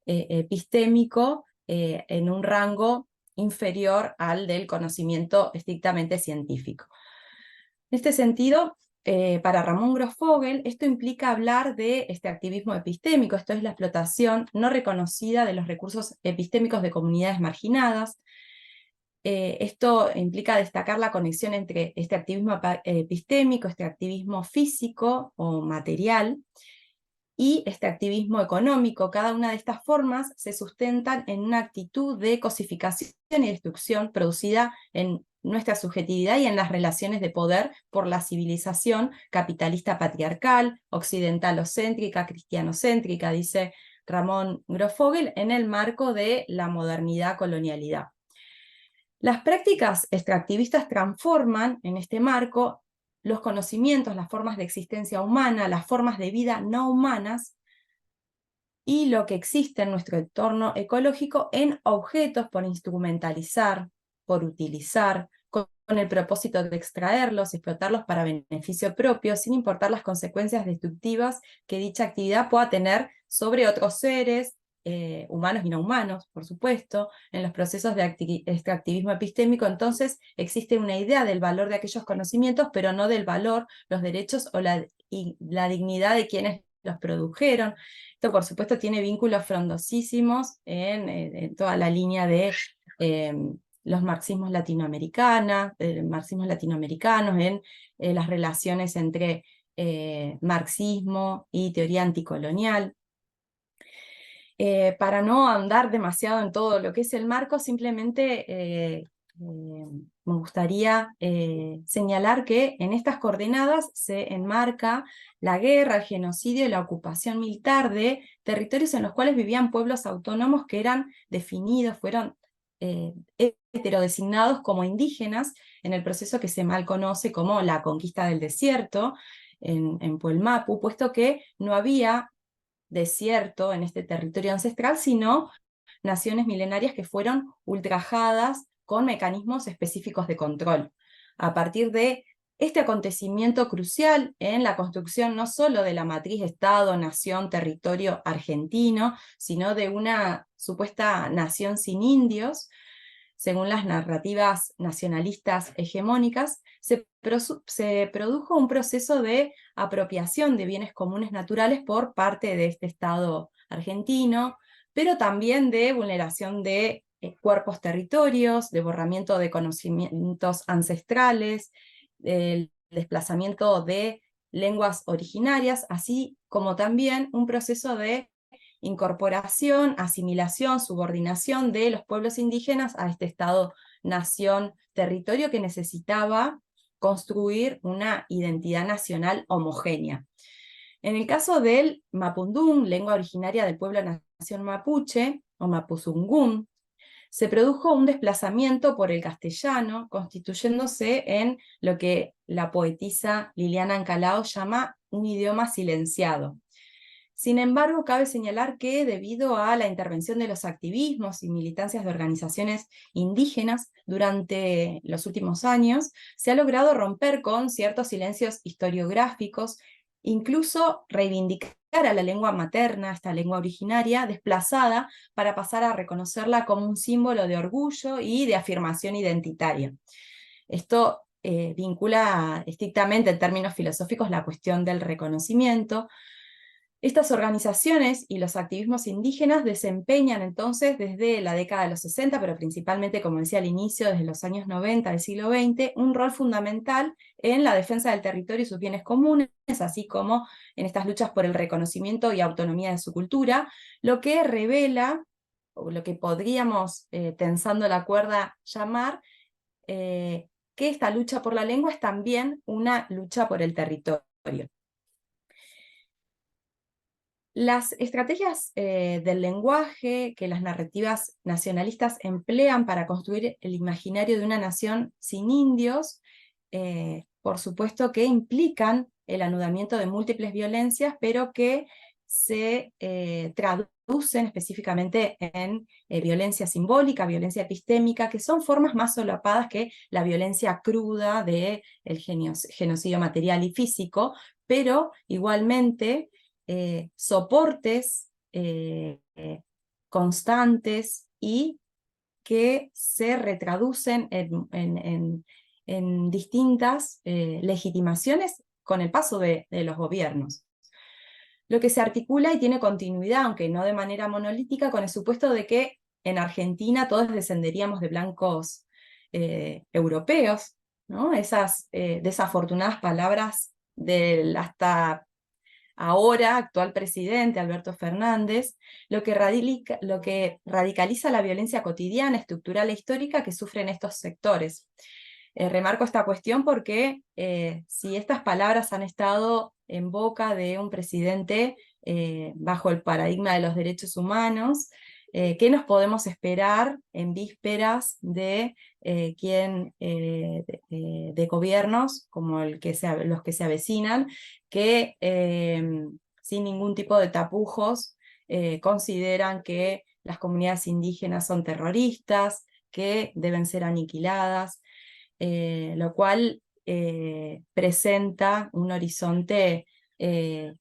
epistémico en un rango inferior al del conocimiento estrictamente científico. En este sentido, para Ramón Grosfoguel, esto implica hablar de extractivismo epistémico, esto es la explotación no reconocida de los recursos epistémicos de comunidades marginadas. Esto implica destacar la conexión entre extractivismo epistémico, extractivismo físico o material, y extractivismo económico. Cada una de estas formas se sustentan en una actitud de cosificación y destrucción producida en nuestra subjetividad y en las relaciones de poder por la civilización capitalista patriarcal, occidentalocéntrica, cristianocéntrica, dice Ramón Grosfoguel, en el marco de la modernidad-colonialidad. Las prácticas extractivistas transforman en este marco los conocimientos, las formas de existencia humana, las formas de vida no humanas y lo que existe en nuestro entorno ecológico en objetos por instrumentalizar, por utilizar, con el propósito de extraerlos, explotarlos para beneficio propio, sin importar las consecuencias destructivas que dicha actividad pueda tener sobre otros seres, humanos y no humanos, por supuesto. En los procesos de extractivismo epistémico, entonces, existe una idea del valor de aquellos conocimientos, pero no del valor, los derechos o la dignidad de quienes los produjeron. Esto, por supuesto, tiene vínculos frondosísimos en toda la línea de los marxismos latinoamericanos, en las relaciones entre marxismo y teoría anticolonial. Para no andar demasiado en todo lo que es el marco, simplemente me gustaría señalar que en estas coordenadas se enmarca la guerra, el genocidio y la ocupación militar de territorios en los cuales vivían pueblos autónomos que eran definidos, fueron heterodesignados como indígenas en el proceso que se mal conoce como la conquista del desierto en Puelmapu, puesto que no había desierto en este territorio ancestral, sino naciones milenarias que fueron ultrajadas con mecanismos específicos de control. A partir de este acontecimiento crucial en la construcción no solo de la matriz Estado, nación, territorio argentino, sino de una supuesta nación sin indios, según las narrativas nacionalistas hegemónicas, se produjo un proceso de apropiación de bienes comunes naturales por parte de este Estado argentino, pero también de vulneración de cuerpos territorios, de borramiento de conocimientos ancestrales, el desplazamiento de lenguas originarias, así como también un proceso de incorporación, asimilación, subordinación de los pueblos indígenas a este Estado, nación, territorio que necesitaba construir una identidad nacional homogénea. En el caso del mapudungún, lengua originaria del pueblo nación mapuche, o mapuzungún, se produjo un desplazamiento por el castellano, constituyéndose en lo que la poetisa Liliana Ancalao llama un idioma silenciado. Sin embargo, cabe señalar que debido a la intervención de los activismos y militancias de organizaciones indígenas durante los últimos años, se ha logrado romper con ciertos silencios historiográficos, incluso reivindicar a la lengua materna, esta lengua originaria, desplazada, para pasar a reconocerla como un símbolo de orgullo y de afirmación identitaria. Esto vincula estrictamente en términos filosóficos la cuestión del reconocimiento, Estas organizaciones y los activismos indígenas desempeñan entonces desde la década de los 60, pero principalmente, como decía al inicio, desde los años 90 del siglo XX, un rol fundamental en la defensa del territorio y sus bienes comunes, así como en estas luchas por el reconocimiento y autonomía de su cultura, lo que revela, o lo que podríamos, tensando la cuerda, llamar que esta lucha por la lengua es también una lucha por el territorio. Las estrategias del lenguaje que las narrativas nacionalistas emplean para construir el imaginario de una nación sin indios, por supuesto que implican el anudamiento de múltiples violencias, pero que se traducen específicamente en violencia simbólica, violencia epistémica, que son formas más solapadas que la violencia cruda del genocidio material y físico, pero igualmente soportes constantes y que se retraducen en distintas legitimaciones con el paso de los gobiernos. Lo que se articula y tiene continuidad, aunque no de manera monolítica, con el supuesto de que en Argentina todos descenderíamos de blancos europeos, ¿no? Esas desafortunadas palabras del hasta ahora actual presidente, Alberto Fernández, lo que radicaliza la violencia cotidiana, estructural e histórica que sufren estos sectores. Remarco esta cuestión porque si estas palabras han estado en boca de un presidente bajo el paradigma de los derechos humanos, ¿qué nos podemos esperar en vísperas de de gobiernos como los que se avecinan, que sin ningún tipo de tapujos consideran que las comunidades indígenas son terroristas, que deben ser aniquiladas, lo cual presenta un horizonte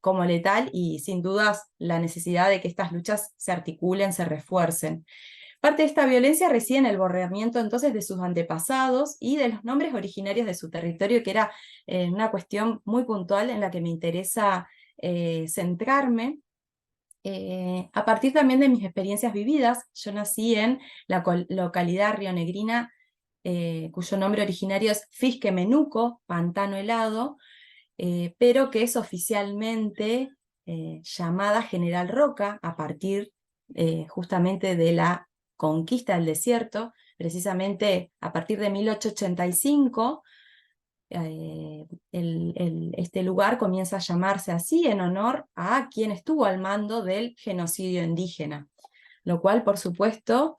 como letal y sin dudas la necesidad de que estas luchas se articulen, se refuercen. Parte de esta violencia reside en el borramiento entonces de sus antepasados y de los nombres originarios de su territorio, que era una cuestión muy puntual en la que me interesa centrarme. A partir también de mis experiencias vividas, yo nací en la localidad rionegrina, cuyo nombre originario es Fisquemenuco, Pantano Helado, pero que es oficialmente llamada General Roca a partir justamente de la conquista del desierto, precisamente a partir de 1885, este lugar comienza a llamarse así en honor a quien estuvo al mando del genocidio indígena, lo cual por supuesto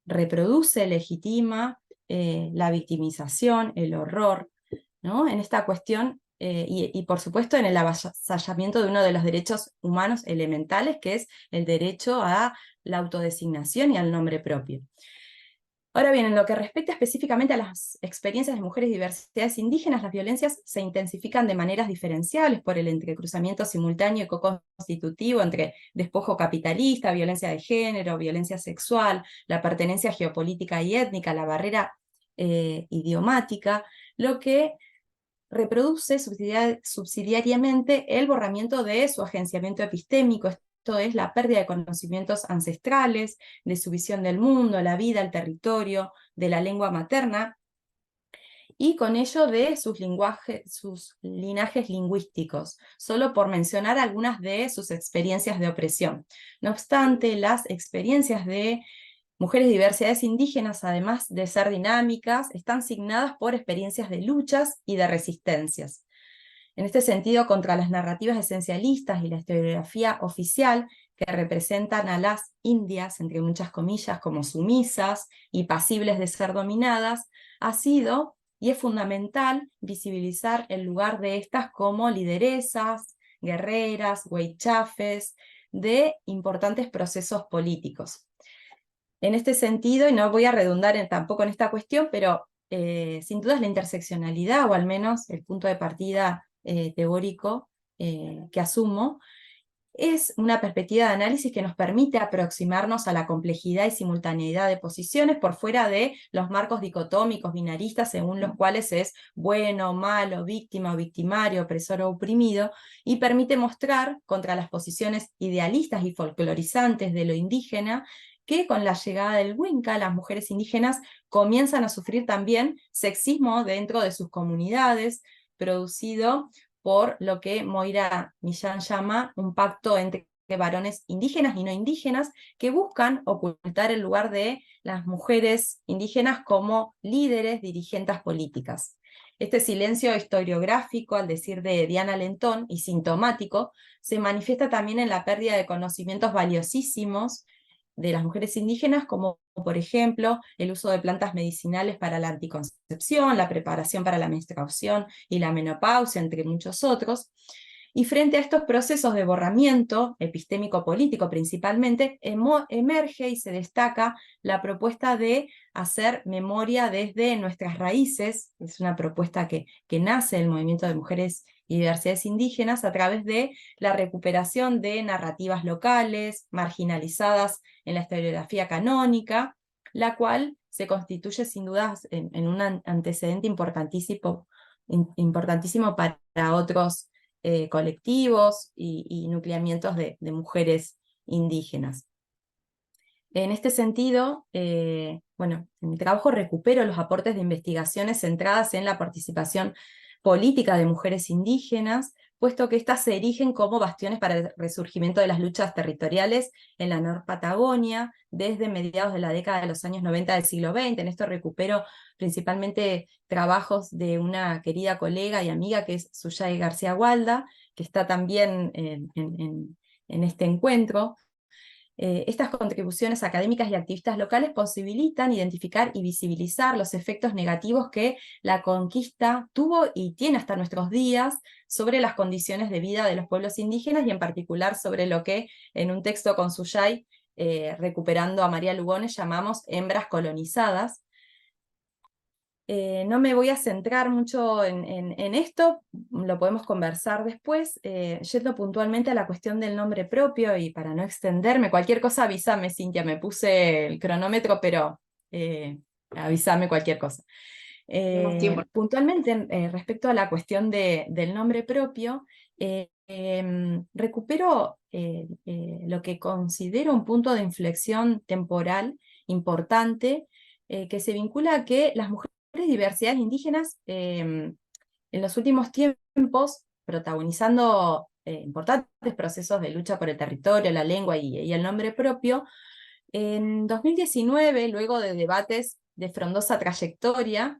reproduce, legitima la victimización, el horror, ¿no? En esta cuestión, y por supuesto en el avasallamiento de uno de los derechos humanos elementales, que es el derecho a la autodesignación y al nombre propio. Ahora bien, en lo que respecta específicamente a las experiencias de mujeres y diversidades indígenas, las violencias se intensifican de maneras diferenciables por el entrecruzamiento simultáneo y co-constitutivo entre despojo capitalista, violencia de género, violencia sexual, la pertenencia geopolítica y étnica, la barrera idiomática, lo que reproduce subsidiariamente el borramiento de su agenciamiento epistémico, esto es la pérdida de conocimientos ancestrales, de su visión del mundo, la vida, el territorio, de la lengua materna, y con ello de sus linajes lingüísticos, solo por mencionar algunas de sus experiencias de opresión. No obstante, las experiencias de mujeres y diversidades indígenas, además de ser dinámicas, están signadas por experiencias de luchas y de resistencias. En este sentido, contra las narrativas esencialistas y la historiografía oficial que representan a las indias, entre muchas comillas, como sumisas y pasibles de ser dominadas, ha sido y es fundamental visibilizar el lugar de estas como lideresas, guerreras, huaychafes, de importantes procesos políticos. En este sentido, y no voy a redundar tampoco en esta cuestión, pero sin duda es la interseccionalidad, o al menos el punto de partida teórico que asumo, es una perspectiva de análisis que nos permite aproximarnos a la complejidad y simultaneidad de posiciones por fuera de los marcos dicotómicos binaristas según los cuales es bueno, malo, víctima o victimario, opresor o oprimido, y permite mostrar contra las posiciones idealistas y folclorizantes de lo indígena que con la llegada del Winca las mujeres indígenas comienzan a sufrir también sexismo dentro de sus comunidades, producido por lo que Moira Millán llama un pacto entre varones indígenas y no indígenas que buscan ocultar el lugar de las mujeres indígenas como líderes, dirigentes políticas. Este silencio historiográfico, al decir de Diana Lentón, y sintomático, se manifiesta también en la pérdida de conocimientos valiosísimos de las mujeres indígenas, como por ejemplo el uso de plantas medicinales para la anticoncepción, la preparación para la menstruación y la menopausia, entre muchos otros. Y frente a estos procesos de borramiento, epistémico-político principalmente, emerge y se destaca la propuesta de hacer memoria desde nuestras raíces. Es una propuesta que nace del movimiento de mujeres y diversidades indígenas a través de la recuperación de narrativas locales, marginalizadas en la historiografía canónica, la cual se constituye sin dudas en un antecedente importantísimo para otros colectivos y nucleamientos de mujeres indígenas. En este sentido, bueno, en mi trabajo recupero los aportes de investigaciones centradas en la participación política de mujeres indígenas, puesto que éstas se erigen como bastiones para el resurgimiento de las luchas territoriales en la Nor-Patagonia desde mediados de la década de los años 90 del siglo XX. En esto recupero principalmente trabajos de una querida colega y amiga que es Suyay García Gualda, que está también en este encuentro. Estas contribuciones académicas y activistas locales posibilitan identificar y visibilizar los efectos negativos que la conquista tuvo y tiene hasta nuestros días sobre las condiciones de vida de los pueblos indígenas y en particular sobre lo que en un texto con Suyay, recuperando a María Lugones, llamamos hembras colonizadas. No me voy a centrar mucho en esto, lo podemos conversar después, yendo puntualmente a la cuestión del nombre propio y para no extenderme, cualquier cosa avísame, Cintia, me puse el cronómetro, pero avísame cualquier cosa. Tenemos tiempo. Puntualmente, respecto a la cuestión del nombre propio, recupero lo que considero un punto de inflexión temporal importante, que se vincula a que las mujeres y diversidades indígenas en los últimos tiempos, protagonizando importantes procesos de lucha por el territorio, la lengua y el nombre propio, en 2019, luego de debates de frondosa trayectoria,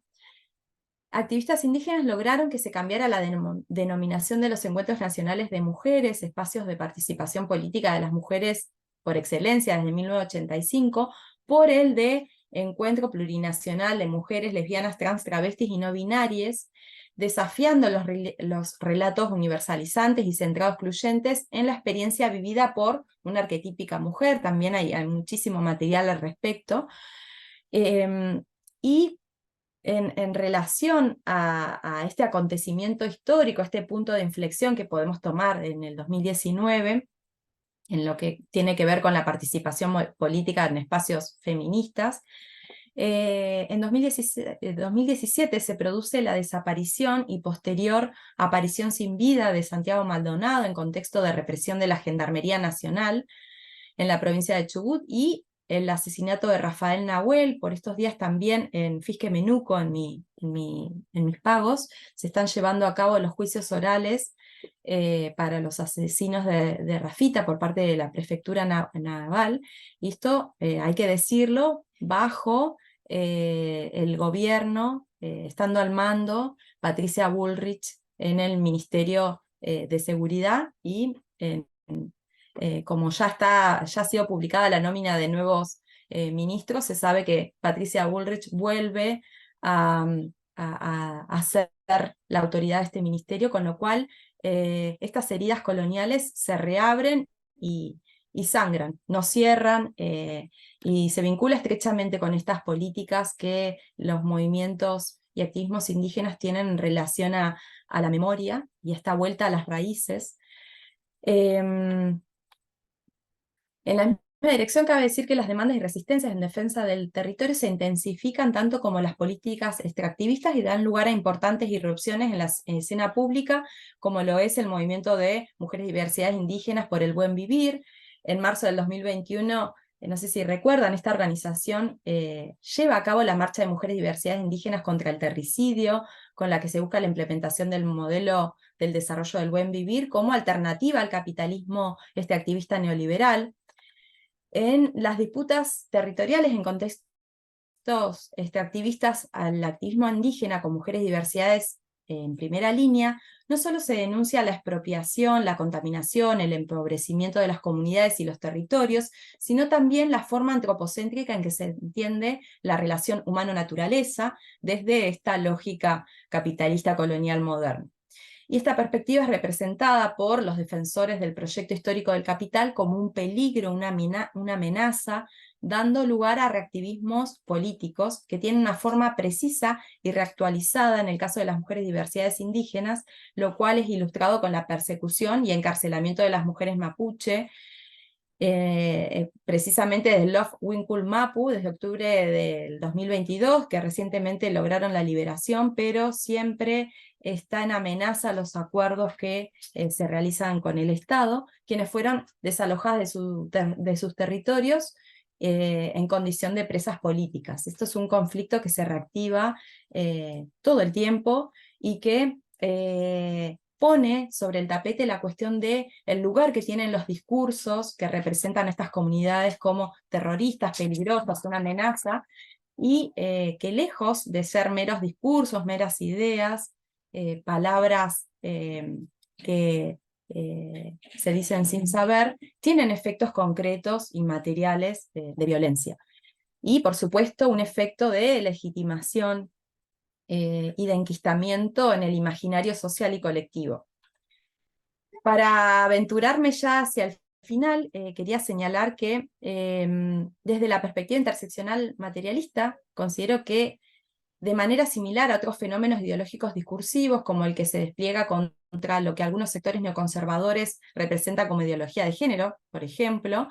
activistas indígenas lograron que se cambiara la denominación de los encuentros nacionales de mujeres, espacios de participación política de las mujeres por excelencia desde 1985, por el de Encuentro Plurinacional de Mujeres Lesbianas, Trans, Travestis y No Binarias, desafiando los relatos universalizantes y centrados excluyentes en la experiencia vivida por una arquetípica mujer. También hay muchísimo material al respecto. Y en relación a este acontecimiento histórico, este punto de inflexión que podemos tomar en el 2019, en lo que tiene que ver con la participación política en espacios feministas, en 2017 se produce la desaparición y posterior aparición sin vida de Santiago Maldonado en contexto de represión de la Gendarmería Nacional en la provincia de Chubut, y el asesinato de Rafael Nahuel. Por estos días también en Fisque Menuco, en mis pagos, se están llevando a cabo los juicios orales para los asesinos de Rafita por parte de la prefectura naval, y esto hay que decirlo, bajo el gobierno, estando al mando Patricia Bullrich en el Ministerio de Seguridad, y como ya ha sido publicada la nómina de nuevos ministros, se sabe que Patricia Bullrich vuelve a ser la autoridad de este ministerio, con lo cual estas heridas coloniales se reabren y sangran, no cierran, y se vincula estrechamente con estas políticas que los movimientos y activismos indígenas tienen en relación a la memoria y esta vuelta a las raíces. En la misma dirección cabe decir que las demandas y resistencias en defensa del territorio se intensifican tanto como las políticas extractivistas y dan lugar a importantes irrupciones en la escena pública, como lo es el movimiento de mujeres y diversidades indígenas por el buen vivir. En marzo del 2021, no sé si recuerdan, esta organización lleva a cabo la Marcha de Mujeres y Diversidades Indígenas contra el Terricidio, con la que se busca la implementación del modelo del desarrollo del buen vivir como alternativa al capitalismo activista neoliberal. En las disputas territoriales en contextos activistas al activismo indígena con mujeres y diversidades en primera línea, no solo se denuncia la expropiación, la contaminación, el empobrecimiento de las comunidades y los territorios, sino también la forma antropocéntrica en que se entiende la relación humano-naturaleza desde esta lógica capitalista colonial moderna. Y esta perspectiva es representada por los defensores del proyecto histórico del capital como un peligro, una amenaza, dando lugar a reactivismos políticos que tienen una forma precisa y reactualizada en el caso de las mujeres y diversidades indígenas, lo cual es ilustrado con la persecución y encarcelamiento de las mujeres mapuche, precisamente de Love Winkul Mapu, desde octubre del 2022, que recientemente lograron la liberación, pero siempre está en amenaza los acuerdos que se realizan con el Estado, quienes fueron desalojadas de sus territorios en condición de presas políticas. Esto es un conflicto que se reactiva todo el tiempo y que pone sobre el tapete la cuestión del lugar que tienen los discursos que representan a estas comunidades como terroristas, peligrosas, una amenaza, y que lejos de ser meros discursos, meras ideas, palabras que se dicen sin saber, tienen efectos concretos y materiales de violencia. Y por supuesto un efecto de legitimación y de enquistamiento en el imaginario social y colectivo. Para aventurarme ya hacia el final, quería señalar que desde la perspectiva interseccional materialista, considero que de manera similar a otros fenómenos ideológicos discursivos, como el que se despliega contra lo que algunos sectores neoconservadores representan como ideología de género, por ejemplo,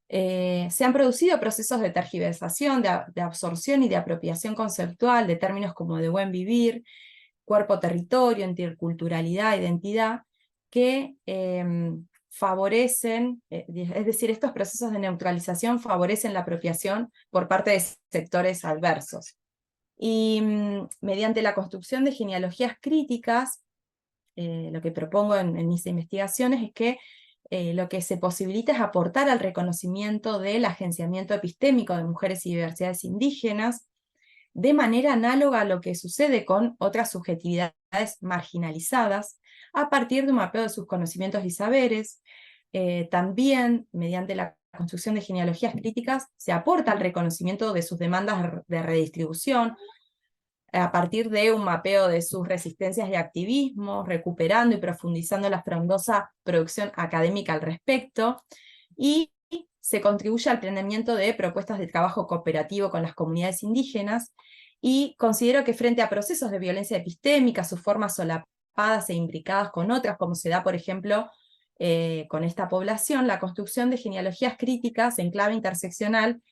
se han producido procesos de tergiversación, de absorción y de apropiación conceptual de términos como de buen vivir, cuerpo-territorio, interculturalidad, identidad, que favorecen, es decir, estos procesos de neutralización favorecen la apropiación por parte de sectores adversos. Y mediante la construcción de genealogías críticas, lo que propongo en mis investigaciones es que lo que se posibilita es aportar al reconocimiento del agenciamiento epistémico de mujeres y diversidades indígenas, de manera análoga a lo que sucede con otras subjetividades marginalizadas, a partir de un mapeo de sus conocimientos y saberes. También, mediante la construcción de genealogías críticas, se aporta al reconocimiento de sus demandas de redistribución, a partir de un mapeo de sus resistencias y activismos, recuperando y profundizando la frondosa producción académica al respecto, y se contribuye al planeamiento de propuestas de trabajo cooperativo con las comunidades indígenas, y considero que frente a procesos de violencia epistémica, sus formas solapadas e imbricadas con otras, como se da, por ejemplo, con esta población, la construcción de genealogías críticas en clave interseccional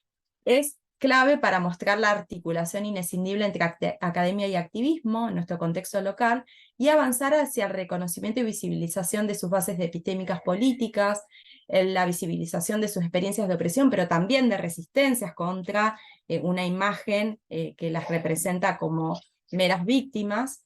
es clave para mostrar la articulación inescindible entre academia y activismo en nuestro contexto local, y avanzar hacia el reconocimiento y visibilización de sus bases epistémicas políticas, la visibilización de sus experiencias de opresión, pero también de resistencias contra una imagen que las representa como meras víctimas.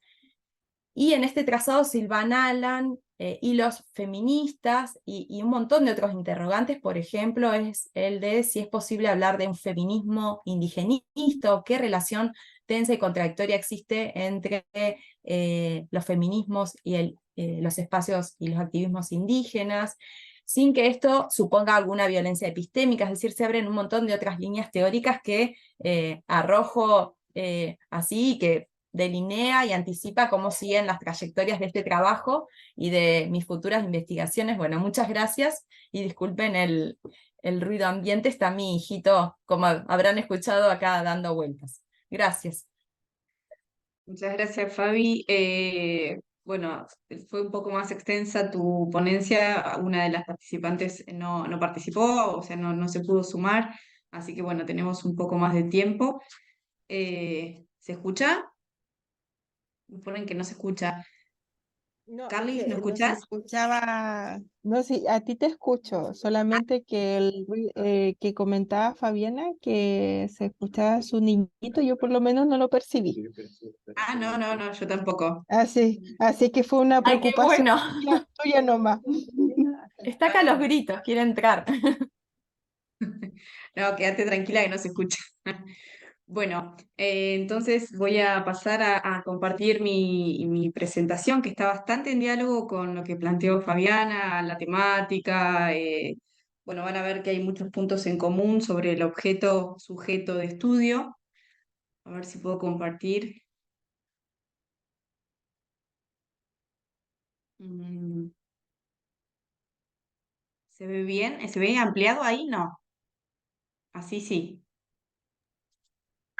Y en este trazado Sylvan Allan y los feministas y un montón de otros interrogantes, por ejemplo, es el de si es posible hablar de un feminismo indigenista, o qué relación tensa y contradictoria existe entre los feminismos y los espacios y los activismos indígenas, sin que esto suponga alguna violencia epistémica, es decir, se abren un montón de otras líneas teóricas que arrojo así, que delinea y anticipa cómo siguen las trayectorias de este trabajo y de mis futuras investigaciones. Bueno, muchas gracias y disculpen el ruido ambiente, está mi hijito, como habrán escuchado, acá dando vueltas. Gracias. Muchas gracias, Fabi. bueno, fue un poco más extensa tu ponencia, una de las participantes no participó, o sea, no se pudo sumar, así que bueno, tenemos un poco más de tiempo. ¿Se escucha? Me ponen que no se escucha. No, es Carly, ¿no que no se escuchás? escuchaba, no, sí, a ti te escucho, solamente que que comentaba Fabiana que se escuchaba su niñito, yo por lo menos no lo percibí. Ah, no, yo tampoco. Así que fue una ¡Ay, qué preocupación bueno! tuya nomás. Está acá a los gritos, quiere entrar. No, quédate tranquila que no se escucha. Bueno, entonces voy a pasar a compartir mi presentación, que está bastante en diálogo con lo que planteó Fabiana, la temática. Bueno, van a ver que hay muchos puntos en común sobre el objeto sujeto de estudio. A ver si puedo compartir. Mm, ¿Se ve bien? ¿Se ve ampliado ahí? No. Así sí.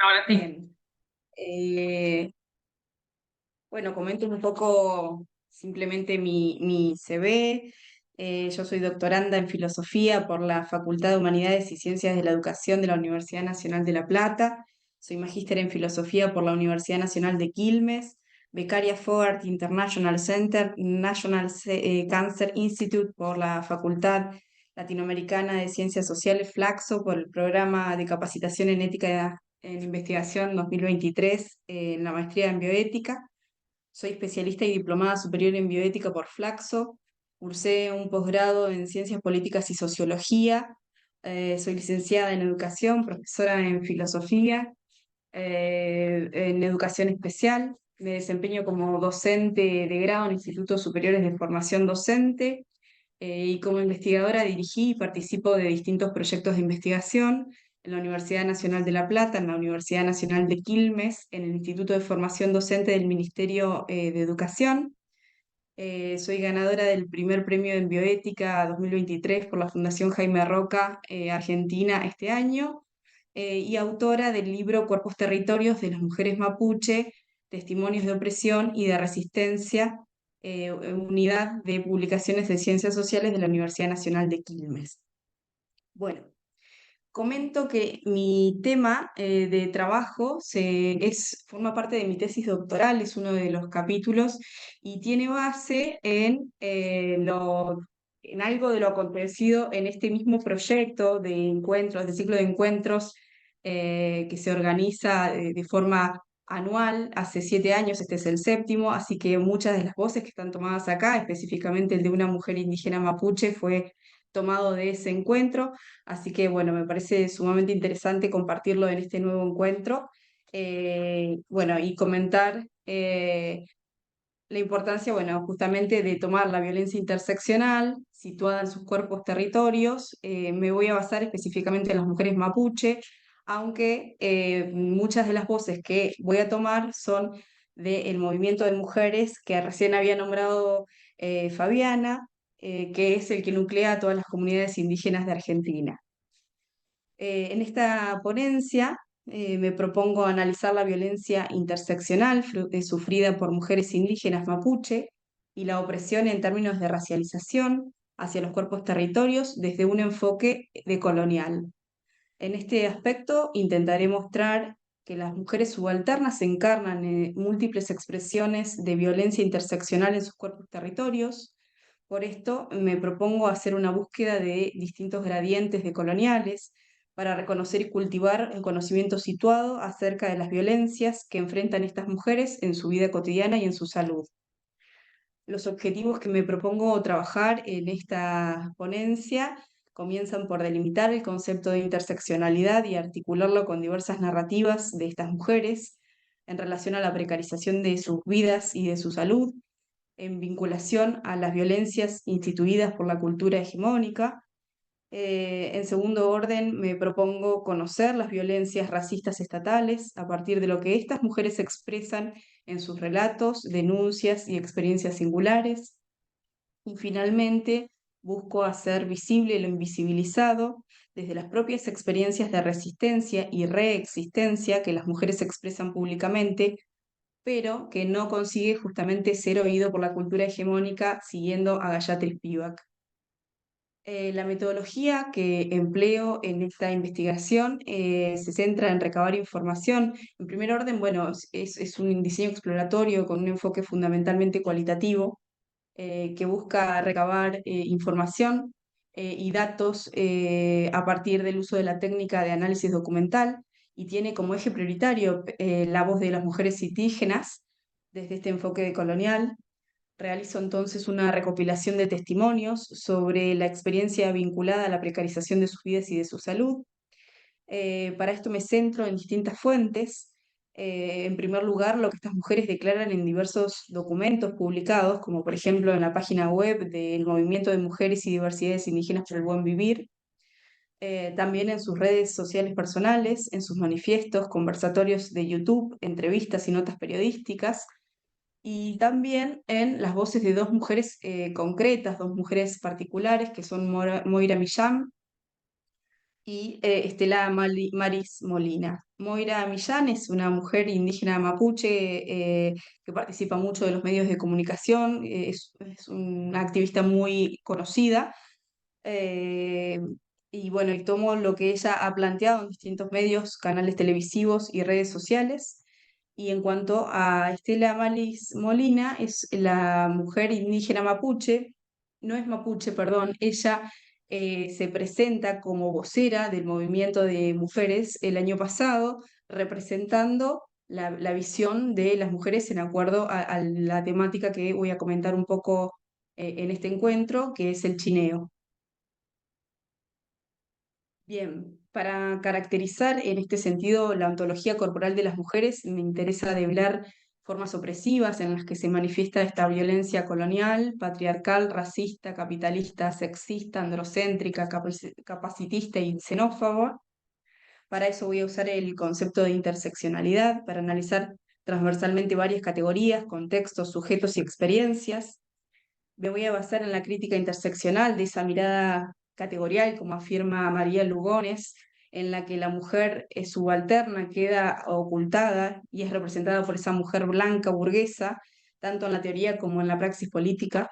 Ahora sí. Bien. Eh, Bueno, comento un poco simplemente mi CV. Yo soy doctoranda en filosofía por la Facultad de Humanidades y Ciencias de la Educación de la Universidad Nacional de La Plata. Soy magíster en filosofía por la Universidad Nacional de Quilmes, becaria Fogart International Center, Cancer Institute por la Facultad Latinoamericana de Ciencias Sociales, Flaxo, por el programa de capacitación en ética en investigación 2023 en la maestría en bioética. Soy especialista y diplomada superior en bioética por Flaxo. Cursé un posgrado en Ciencias Políticas y Sociología. Soy licenciada en Educación, profesora en Filosofía, en Educación Especial. Me desempeño como docente de grado en Institutos Superiores de Formación Docente y como investigadora dirigí y participo de distintos proyectos de investigación en la Universidad Nacional de La Plata, en la Universidad Nacional de Quilmes, en el Instituto de Formación Docente del Ministerio de Educación. Soy ganadora del primer premio en bioética 2023 por la Fundación Jaime Roca, Argentina, este año, y autora del libro Cuerpos Territorios de las Mujeres Mapuche, Testimonios de Opresión y de Resistencia, unidad de publicaciones de Ciencias Sociales de la Universidad Nacional de Quilmes. Bueno, comento que mi tema de trabajo forma parte de mi tesis doctoral, es uno de los capítulos y tiene base en algo de lo acontecido en este mismo proyecto de encuentros, de ciclo de encuentros que se organiza de forma anual hace 7 años, este es el séptimo, así que muchas de las voces que están tomadas acá, específicamente el de una mujer indígena mapuche, fue tomado de ese encuentro. Así que bueno, me parece sumamente interesante compartirlo en este nuevo encuentro. Bueno, y comentar la importancia, bueno, justamente de tomar la violencia interseccional situada en sus cuerpos territorios. Me voy a basar específicamente en las mujeres mapuche, aunque muchas de las voces que voy a tomar son del movimiento de mujeres que recién había nombrado Fabiana, que es el que nuclea a todas las comunidades indígenas de Argentina. En esta ponencia me propongo analizar la violencia interseccional sufrida por mujeres indígenas mapuche y la opresión en términos de racialización hacia los cuerpos territorios desde un enfoque decolonial. En este aspecto intentaré mostrar que las mujeres subalternas encarnan múltiples expresiones de violencia interseccional en sus cuerpos territorios. Por esto me propongo hacer una búsqueda de distintos gradientes decoloniales para reconocer y cultivar el conocimiento situado acerca de las violencias que enfrentan estas mujeres en su vida cotidiana y en su salud. Los objetivos que me propongo trabajar en esta ponencia comienzan por delimitar el concepto de interseccionalidad y articularlo con diversas narrativas de estas mujeres en relación a la precarización de sus vidas y de su salud, en vinculación a las violencias instituidas por la cultura hegemónica. En segundo orden, me propongo conocer las violencias racistas estatales a partir de lo que estas mujeres expresan en sus relatos, denuncias y experiencias singulares. Y finalmente, busco hacer visible lo invisibilizado desde las propias experiencias de resistencia y reexistencia que las mujeres expresan públicamente pero que no consigue justamente ser oído por la cultura hegemónica siguiendo a Gayatri Spivak. La metodología que empleo en esta investigación se centra en recabar información. En primer orden, bueno, es un diseño exploratorio con un enfoque fundamentalmente cualitativo que busca recabar información y datos a partir del uso de la técnica de análisis documental y tiene como eje prioritario la voz de las mujeres indígenas desde este enfoque decolonial. Realizo entonces una recopilación de testimonios sobre la experiencia vinculada a la precarización de sus vidas y de su salud. Para esto me centro en distintas fuentes. En primer lugar, lo que estas mujeres declaran en diversos documentos publicados, como por ejemplo en la página web del Movimiento de Mujeres y Diversidades Indígenas por el Buen Vivir, también en sus redes sociales personales, en sus manifiestos, conversatorios de YouTube, entrevistas y notas periodísticas, y también en las voces de dos mujeres concretas, dos mujeres particulares, que son Moira Millán y Estela Maris Molina. Moira Millán es una mujer indígena mapuche que participa mucho de los medios de comunicación, es una activista muy conocida. eh, y bueno, y tomo lo que ella ha planteado en distintos medios, canales televisivos y redes sociales. Y en cuanto a Estela Maris Molina, es la mujer indígena mapuche, no es mapuche, perdón, ella se presenta como vocera del movimiento de mujeres el año pasado, representando la visión de las mujeres en acuerdo a la temática que voy a comentar un poco en este encuentro, que es el chineo. Bien, para caracterizar en este sentido la ontología corporal de las mujeres, me interesa develar formas opresivas en las que se manifiesta esta violencia colonial, patriarcal, racista, capitalista, sexista, androcéntrica, capacitista y xenófoba. Para eso voy a usar el concepto de interseccionalidad para analizar transversalmente varias categorías, contextos, sujetos y experiencias. Me voy a basar en la crítica interseccional de esa mirada categorial, como afirma María Lugones, en la que la mujer subalterna queda ocultada y es representada por esa mujer blanca burguesa, tanto en la teoría como en la praxis política.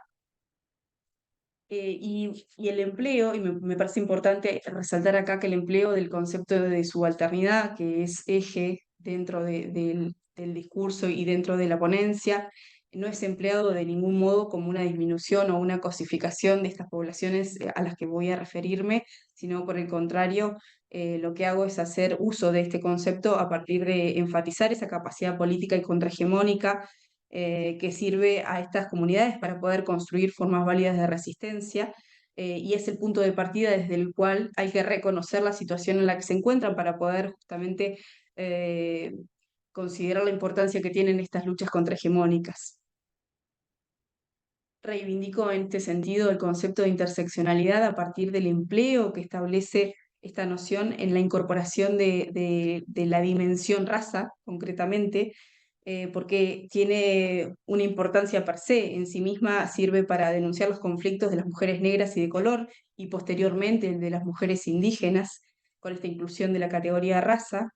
Y el empleo, y me parece importante resaltar acá que el empleo del concepto de subalternidad, que es eje dentro del discurso y dentro de la ponencia, no es empleado de ningún modo como una disminución o una cosificación de estas poblaciones a las que voy a referirme, sino por el contrario, lo que hago es hacer uso de este concepto a partir de enfatizar esa capacidad política y contrahegemónica que sirve a estas comunidades para poder construir formas válidas de resistencia. Y es el punto de partida desde el cual hay que reconocer la situación en la que se encuentran para poder justamente eh, considerar la importancia que tienen estas luchas contrahegemónicas. Reivindico en este sentido el concepto de interseccionalidad a partir del empleo que establece esta noción en la incorporación de la dimensión raza, concretamente, porque tiene una importancia per se, en sí misma sirve para denunciar los conflictos de las mujeres negras y de color y posteriormente el de las mujeres indígenas, con esta inclusión de la categoría raza.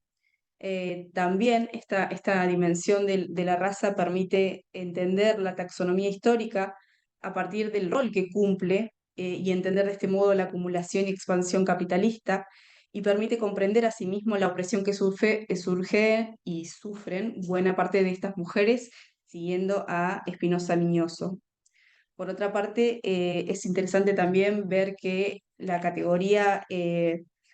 También esta dimensión de la raza permite entender la taxonomía histórica a partir del rol que cumple y entender de este modo la acumulación y expansión capitalista y permite comprender asimismo la opresión que surge y sufren buena parte de estas mujeres, siguiendo a Espinosa Miñoso. Por otra parte, es interesante también ver que la categoría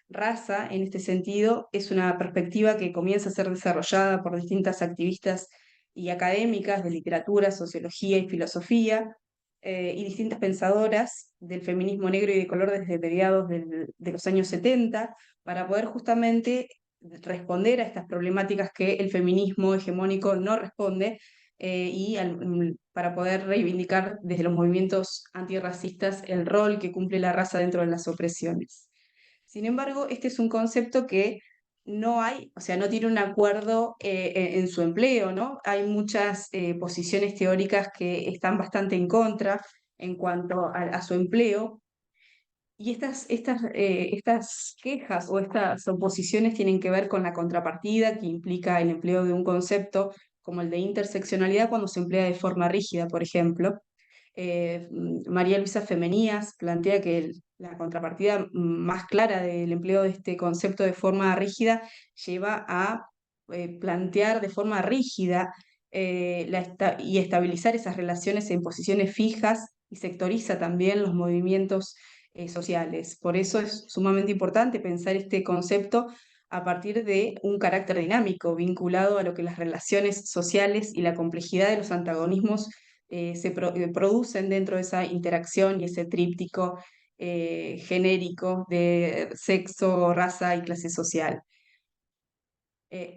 raza, en este sentido, es una perspectiva que comienza a ser desarrollada por distintas activistas y académicas de literatura, sociología y filosofía, y distintas pensadoras del feminismo negro y de color desde mediados de los años 70, para poder justamente responder a estas problemáticas que el feminismo hegemónico no responde para poder reivindicar desde los movimientos antirracistas el rol que cumple la raza dentro de las opresiones. Sin embargo, este es un concepto que no hay, o sea, no tiene un acuerdo en su empleo, ¿no? Hay muchas posiciones teóricas que están bastante en contra en cuanto a su empleo, y estas quejas o estas oposiciones tienen que ver con la contrapartida que implica el empleo de un concepto como el de interseccionalidad cuando se emplea de forma rígida, por ejemplo. María Luisa Femenías plantea que la contrapartida más clara del empleo de este concepto de forma rígida lleva a plantear de forma rígida y estabilizar esas relaciones en posiciones fijas y sectoriza también los movimientos sociales. Por eso es sumamente importante pensar este concepto a partir de un carácter dinámico vinculado a lo que las relaciones sociales y la complejidad de los antagonismos producen dentro de esa interacción y ese tríptico genérico de sexo, raza y clase social.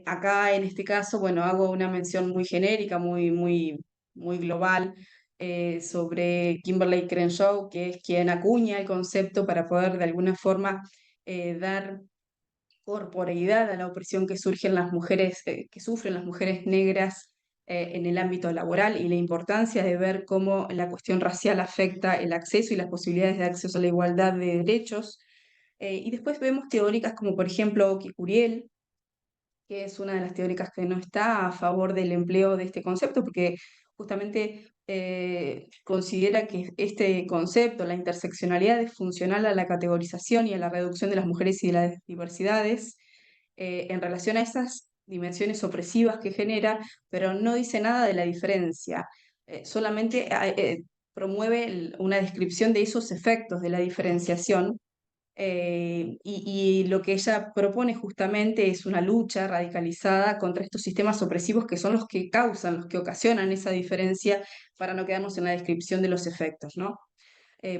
Acá en este caso, bueno, hago una mención muy genérica, muy global, sobre Kimberly Crenshaw, que es quien acuña el concepto para poder de alguna forma dar corporeidad a la opresión que surgen las mujeres, que sufren las mujeres negras en el ámbito laboral y la importancia de ver cómo la cuestión racial afecta el acceso y las posibilidades de acceso a la igualdad de derechos. Y después vemos teóricas como por ejemplo Oki Curiel, que es una de las teóricas que no está a favor del empleo de este concepto, porque justamente considera que este concepto, la interseccionalidad, es funcional a la categorización y a la reducción de las mujeres y de las diversidades en relación a esas dimensiones opresivas que genera, pero no dice nada de la diferencia, solamente promueve una descripción de esos efectos de la diferenciación y lo que ella propone justamente es una lucha radicalizada contra estos sistemas opresivos que son los que causan, los que ocasionan esa diferencia para no quedarnos en la descripción de los efectos, ¿no?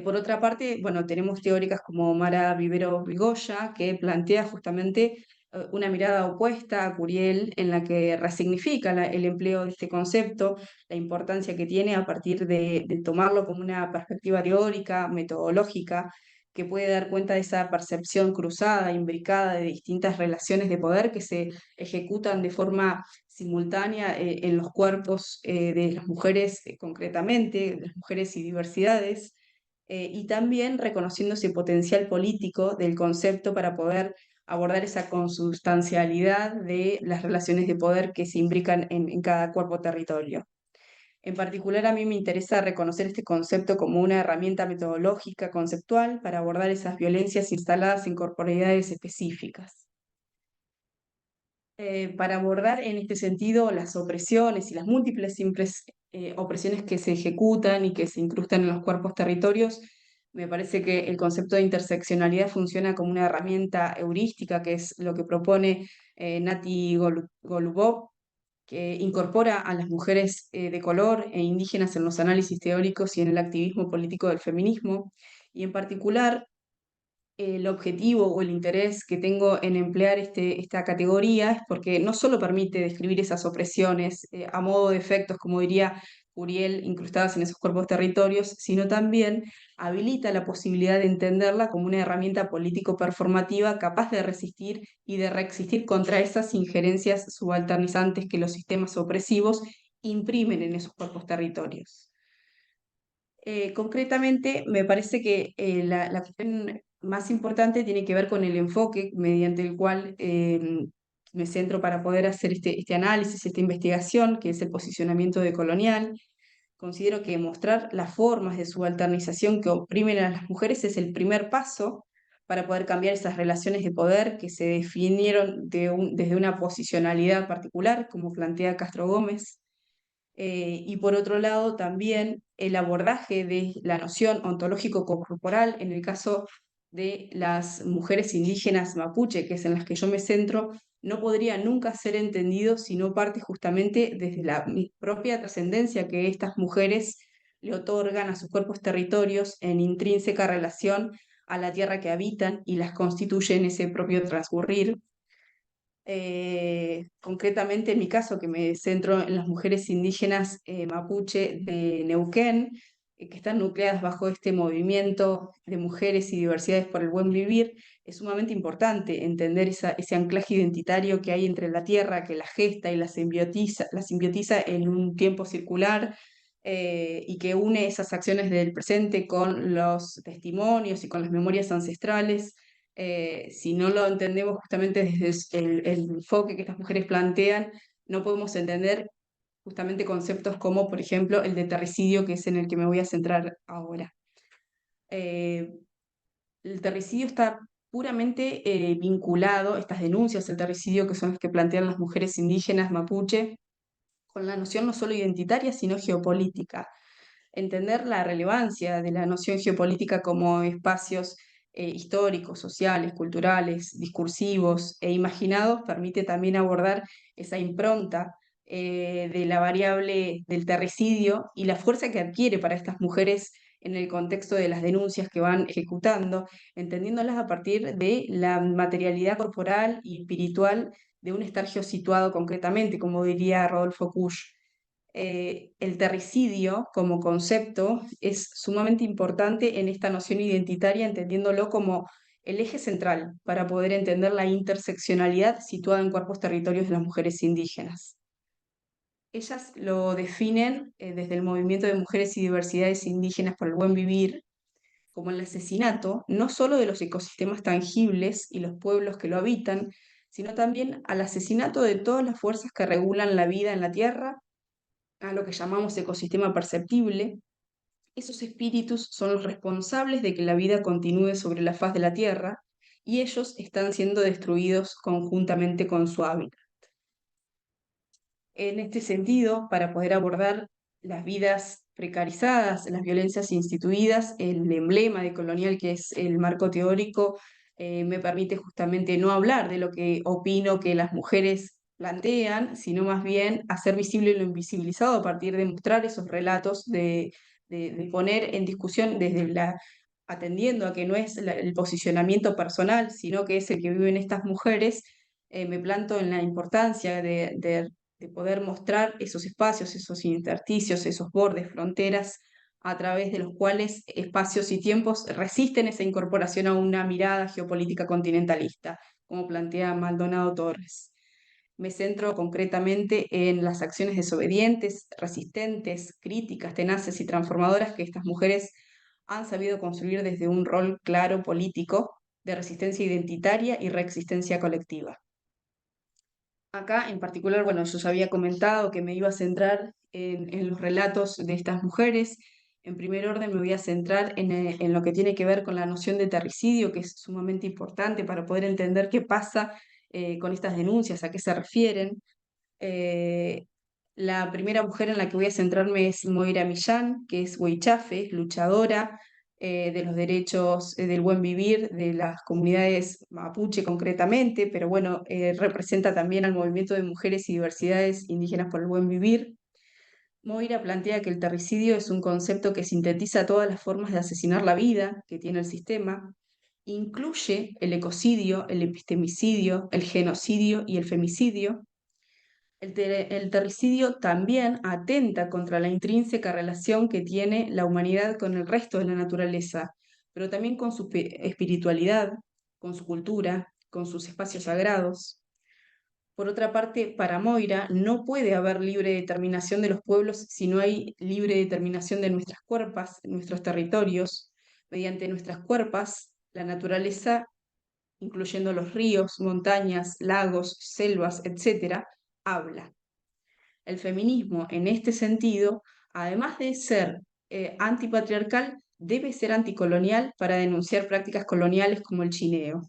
Por otra parte, bueno, tenemos teóricas como Mara Vivero Vigoya, que plantea justamente una mirada opuesta a Curiel, en la que resignifica el empleo de este concepto, la importancia que tiene a partir de tomarlo como una perspectiva teórica, metodológica, que puede dar cuenta de esa percepción cruzada, imbricada de distintas relaciones de poder que se ejecutan de forma simultánea en los cuerpos de las mujeres concretamente, de las mujeres y diversidades y también reconociendo ese potencial político del concepto para poder abordar esa consubstancialidad de las relaciones de poder que se imbrican en cada cuerpo territorio. En particular, a mí me interesa reconocer este concepto como una herramienta metodológica conceptual para abordar esas violencias instaladas en corporeidades específicas. Para abordar en este sentido las opresiones y las múltiples opresiones que se ejecutan y que se incrustan en los cuerpos territorios, me parece que el concepto de interseccionalidad funciona como una herramienta heurística, que es lo que propone Nati Golubov, que incorpora a las mujeres de color e indígenas en los análisis teóricos y en el activismo político del feminismo, y en particular el objetivo o el interés que tengo en emplear esta categoría es porque no solo permite describir esas opresiones a modo de efectos, como diría Uriel, incrustadas en esos cuerpos territorios, sino también habilita la posibilidad de entenderla como una herramienta político-performativa capaz de resistir y de reexistir contra esas injerencias subalternizantes que los sistemas opresivos imprimen en esos cuerpos territorios. Concretamente, me parece que la cuestión más importante tiene que ver con el enfoque mediante el cual me centro para poder hacer este análisis, esta investigación, que es el posicionamiento decolonial. Considero que mostrar las formas de subalternización que oprimen a las mujeres es el primer paso para poder cambiar esas relaciones de poder que se definieron desde una posicionalidad particular, como plantea Castro Gómez. Y por otro lado, también el abordaje de la noción ontológico-corporal en el caso de las mujeres indígenas mapuche, que es en las que yo me centro, no podría nunca ser entendido si no parte justamente desde la propia trascendencia que estas mujeres le otorgan a sus cuerpos territorios en intrínseca relación a la tierra que habitan y las constituye en ese propio transcurrir. Concretamente en mi caso, que me centro en las mujeres indígenas mapuche de Neuquén, que están nucleadas bajo este movimiento de mujeres y diversidades por el buen vivir, es sumamente importante entender ese anclaje identitario que hay entre la tierra, que la gesta y la simbiotiza en un tiempo circular. Y que une esas acciones del presente con los testimonios y con las memorias ancestrales. Si no lo entendemos justamente desde el enfoque que estas mujeres plantean, no podemos entender justamente conceptos como, por ejemplo, el de terricidio, que es en el que me voy a centrar ahora. Eh, el terricidio está puramente vinculado, estas denuncias del terricidio, que son las que plantean las mujeres indígenas mapuche, con la noción no solo identitaria, sino geopolítica. Entender la relevancia de la noción geopolítica como espacios históricos, sociales, culturales, discursivos e imaginados permite también abordar esa impronta de la variable del terricidio y la fuerza que adquiere para estas mujeres en el contexto de las denuncias que van ejecutando, entendiéndolas a partir de la materialidad corporal y espiritual de un estar geosituado concretamente, como diría Rodolfo Kusch. El terricidio como concepto es sumamente importante en esta noción identitaria, entendiéndolo como el eje central para poder entender la interseccionalidad situada en cuerpos territorios de las mujeres indígenas. Ellas lo definen desde el movimiento de mujeres y diversidades indígenas por el buen vivir como el asesinato no solo de los ecosistemas tangibles y los pueblos que lo habitan, sino también al asesinato de todas las fuerzas que regulan la vida en la tierra, a lo que llamamos ecosistema perceptible. Esos espíritus son los responsables de que la vida continúe sobre la faz de la Tierra y ellos están siendo destruidos conjuntamente con su hábitat. En este sentido, para poder abordar las vidas precarizadas, las violencias instituidas, el emblema de colonial que es el marco teórico me permite justamente no hablar de lo que opino que las mujeres plantean, sino más bien hacer visible lo invisibilizado a partir de mostrar esos relatos, de poner en discusión desde la atendiendo a que no es el posicionamiento personal, sino que es el que viven estas mujeres, me planto en la importancia de poder mostrar esos espacios, esos intersticios, esos bordes, fronteras, a través de los cuales espacios y tiempos resisten esa incorporación a una mirada geopolítica continentalista, como plantea Maldonado Torres. Me centro concretamente en las acciones desobedientes, resistentes, críticas, tenaces y transformadoras que estas mujeres han sabido construir desde un rol claro político de resistencia identitaria y reexistencia colectiva. Acá en particular, bueno, yo ya había comentado que me iba a centrar en los relatos de estas mujeres. En primer orden me voy a centrar en lo que tiene que ver con la noción de terricidio, que es sumamente importante para poder entender qué pasa con estas denuncias, a qué se refieren. Eh, la primera mujer en la que voy a centrarme es Moira Millán, que es huichafe, luchadora de los derechos del buen vivir de las comunidades mapuche concretamente, pero bueno, representa también al movimiento de mujeres y diversidades indígenas por el buen vivir. Moira plantea que el terricidio es un concepto que sintetiza todas las formas de asesinar la vida que tiene el sistema, incluye el ecocidio, el epistemicidio, el genocidio y el femicidio. El terricidio también atenta contra la intrínseca relación que tiene la humanidad con el resto de la naturaleza, pero también con su espiritualidad, con su cultura, con sus espacios sagrados. Por otra parte, para Moira no puede haber libre determinación de los pueblos si no hay libre determinación de nuestras cuerpas, nuestros territorios. Mediante nuestras cuerpas, la naturaleza, incluyendo los ríos, montañas, lagos, selvas, etc., habla. El feminismo, en este sentido, además de ser antipatriarcal, debe ser anticolonial para denunciar prácticas coloniales como el chineo.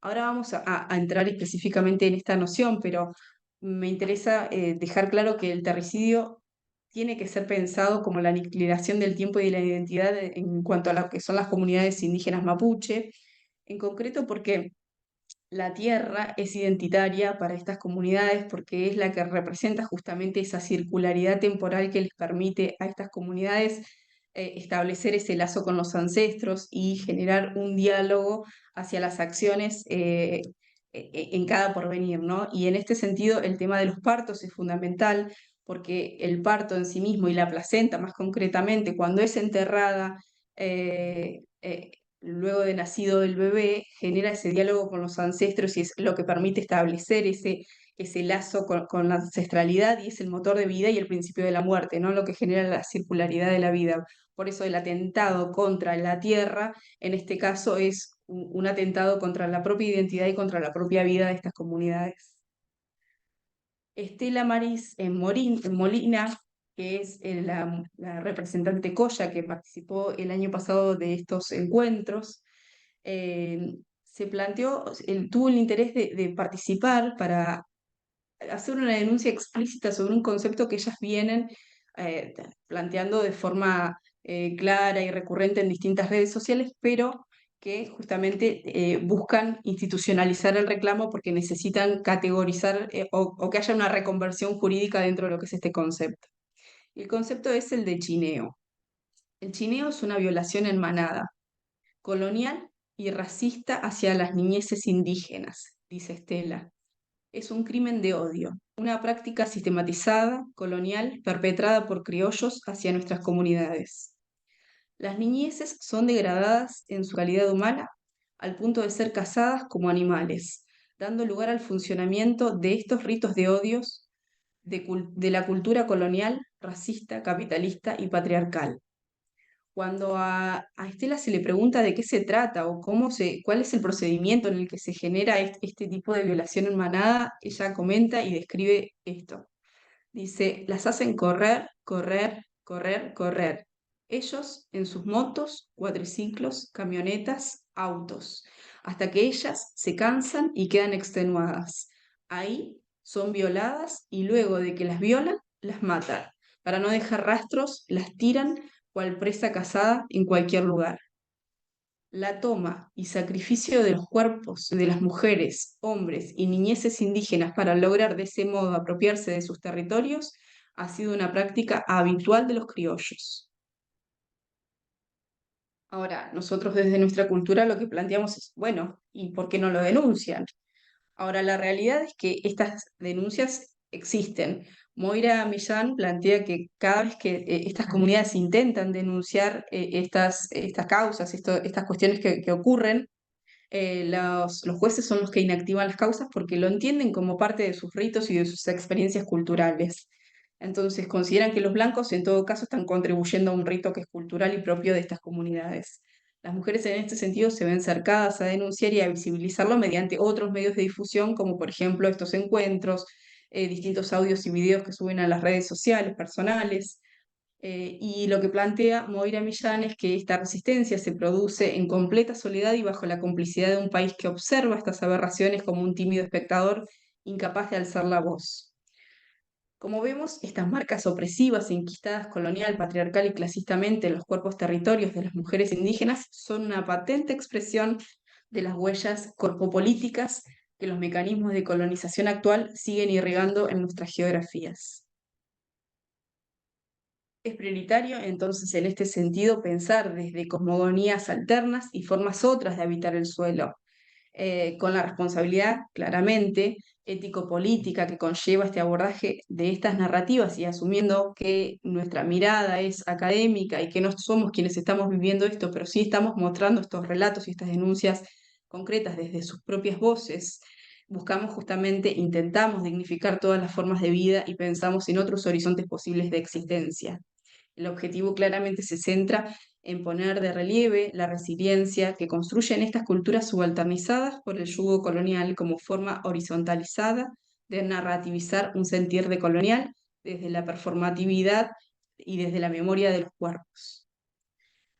Ahora vamos a entrar específicamente en esta noción, pero me interesa dejar claro que el terricidio tiene que ser pensado como la aniquilación del tiempo y de la identidad en cuanto a lo que son las comunidades indígenas mapuche, en concreto porque la tierra es identitaria para estas comunidades porque es la que representa justamente esa circularidad temporal que les permite a estas comunidades establecer ese lazo con los ancestros y generar un diálogo hacia las acciones en cada porvenir, ¿no? Y en este sentido el tema de los partos es fundamental porque el parto en sí mismo y la placenta más concretamente cuando es enterrada luego de nacido el bebé, genera ese diálogo con los ancestros y es lo que permite establecer ese lazo con la ancestralidad y es el motor de vida y el principio de la muerte, ¿no? Lo que genera la circularidad de la vida. Por eso el atentado contra la tierra, en este caso, es un atentado contra la propia identidad y contra la propia vida de estas comunidades. Estela Maris Molina, que es la representante Coya que participó el año pasado de estos encuentros, se planteó, tuvo el interés de participar para hacer una denuncia explícita sobre un concepto que ellas vienen planteando de forma clara y recurrente en distintas redes sociales, pero que justamente buscan institucionalizar el reclamo porque necesitan categorizar o que haya una reconversión jurídica dentro de lo que es este concepto. El concepto es el de chineo. El chineo es una violación en manada, colonial y racista hacia las niñeces indígenas, dice Estela. Es un crimen de odio, una práctica sistematizada, colonial, perpetrada por criollos hacia nuestras comunidades. Las niñeces son degradadas en su calidad humana al punto de ser cazadas como animales, dando lugar al funcionamiento de estos ritos de odios de la cultura colonial, racista, capitalista y patriarcal. Cuando a Estela se le pregunta de qué se trata o cuál es el procedimiento en el que se genera este tipo de violación en manada, ella comenta y describe esto. Dice, las hacen correr, correr, correr, correr. Ellos en sus motos, cuatriciclos, camionetas, autos, hasta que ellas se cansan y quedan extenuadas. Ahí son violadas y luego de que las violan, las matan. Para no dejar rastros, las tiran cual presa cazada en cualquier lugar. La toma y sacrificio de los cuerpos de las mujeres, hombres y niñeces indígenas para lograr de ese modo apropiarse de sus territorios ha sido una práctica habitual de los criollos. Ahora, nosotros desde nuestra cultura lo que planteamos es, bueno, ¿y por qué no lo denuncian? Ahora, la realidad es que estas denuncias existen. Moira Millán plantea que cada vez que estas comunidades intentan denunciar estas causas, estas cuestiones que ocurren, los jueces son los que inactivan las causas porque lo entienden como parte de sus ritos y de sus experiencias culturales. Entonces consideran que los blancos en todo caso están contribuyendo a un rito que es cultural y propio de estas comunidades. Las mujeres en este sentido se ven cercadas a denunciar y a visibilizarlo mediante otros medios de difusión, como por ejemplo estos encuentros, distintos audios y videos que suben a las redes sociales personales. Y lo que plantea Moira Millán es que esta resistencia se produce en completa soledad y bajo la complicidad de un país que observa estas aberraciones como un tímido espectador incapaz de alzar la voz. Como vemos, estas marcas opresivas e inquistadas colonial, patriarcal y clasistamente en los cuerpos territorios de las mujeres indígenas son una patente expresión de las huellas corpopolíticas que los mecanismos de colonización actual siguen irrigando en nuestras geografías. Es prioritario, entonces, en este sentido, pensar desde cosmogonías alternas y formas otras de habitar el suelo, con la responsabilidad, claramente, ético-política que conlleva este abordaje de estas narrativas y asumiendo que nuestra mirada es académica y que no somos quienes estamos viviendo esto, pero sí estamos mostrando estos relatos y estas denuncias concretas desde sus propias voces. Buscamos justamente, intentamos dignificar todas las formas de vida y pensamos en otros horizontes posibles de existencia. El objetivo claramente se centra en poner de relieve la resiliencia que construyen estas culturas subalternizadas por el yugo colonial como forma horizontalizada de narrativizar un sentir decolonial desde la performatividad y desde la memoria de los cuerpos.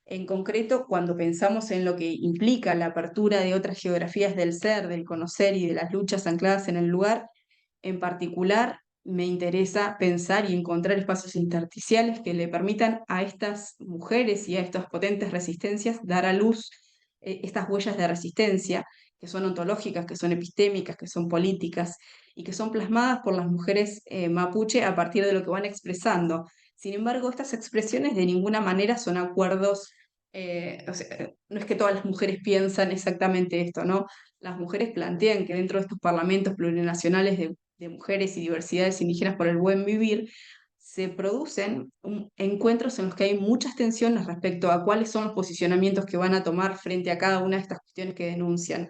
En concreto, cuando pensamos en lo que implica la apertura de otras geografías del ser, del conocer y de las luchas ancladas en el lugar, en particular, me interesa pensar y encontrar espacios intersticiales que le permitan a estas mujeres y a estas potentes resistencias dar a luz estas huellas de resistencia, que son ontológicas, que son epistémicas, que son políticas y que son plasmadas por las mujeres mapuche a partir de lo que van expresando. Sin embargo, estas expresiones de ninguna manera son acuerdos, o sea, no es que todas las mujeres piensan exactamente esto, ¿no? Las mujeres plantean que dentro de estos parlamentos plurinacionales de mujeres y diversidades indígenas por el buen vivir, se producen encuentros en los que hay muchas tensiones respecto a cuáles son los posicionamientos que van a tomar frente a cada una de estas cuestiones que denuncian.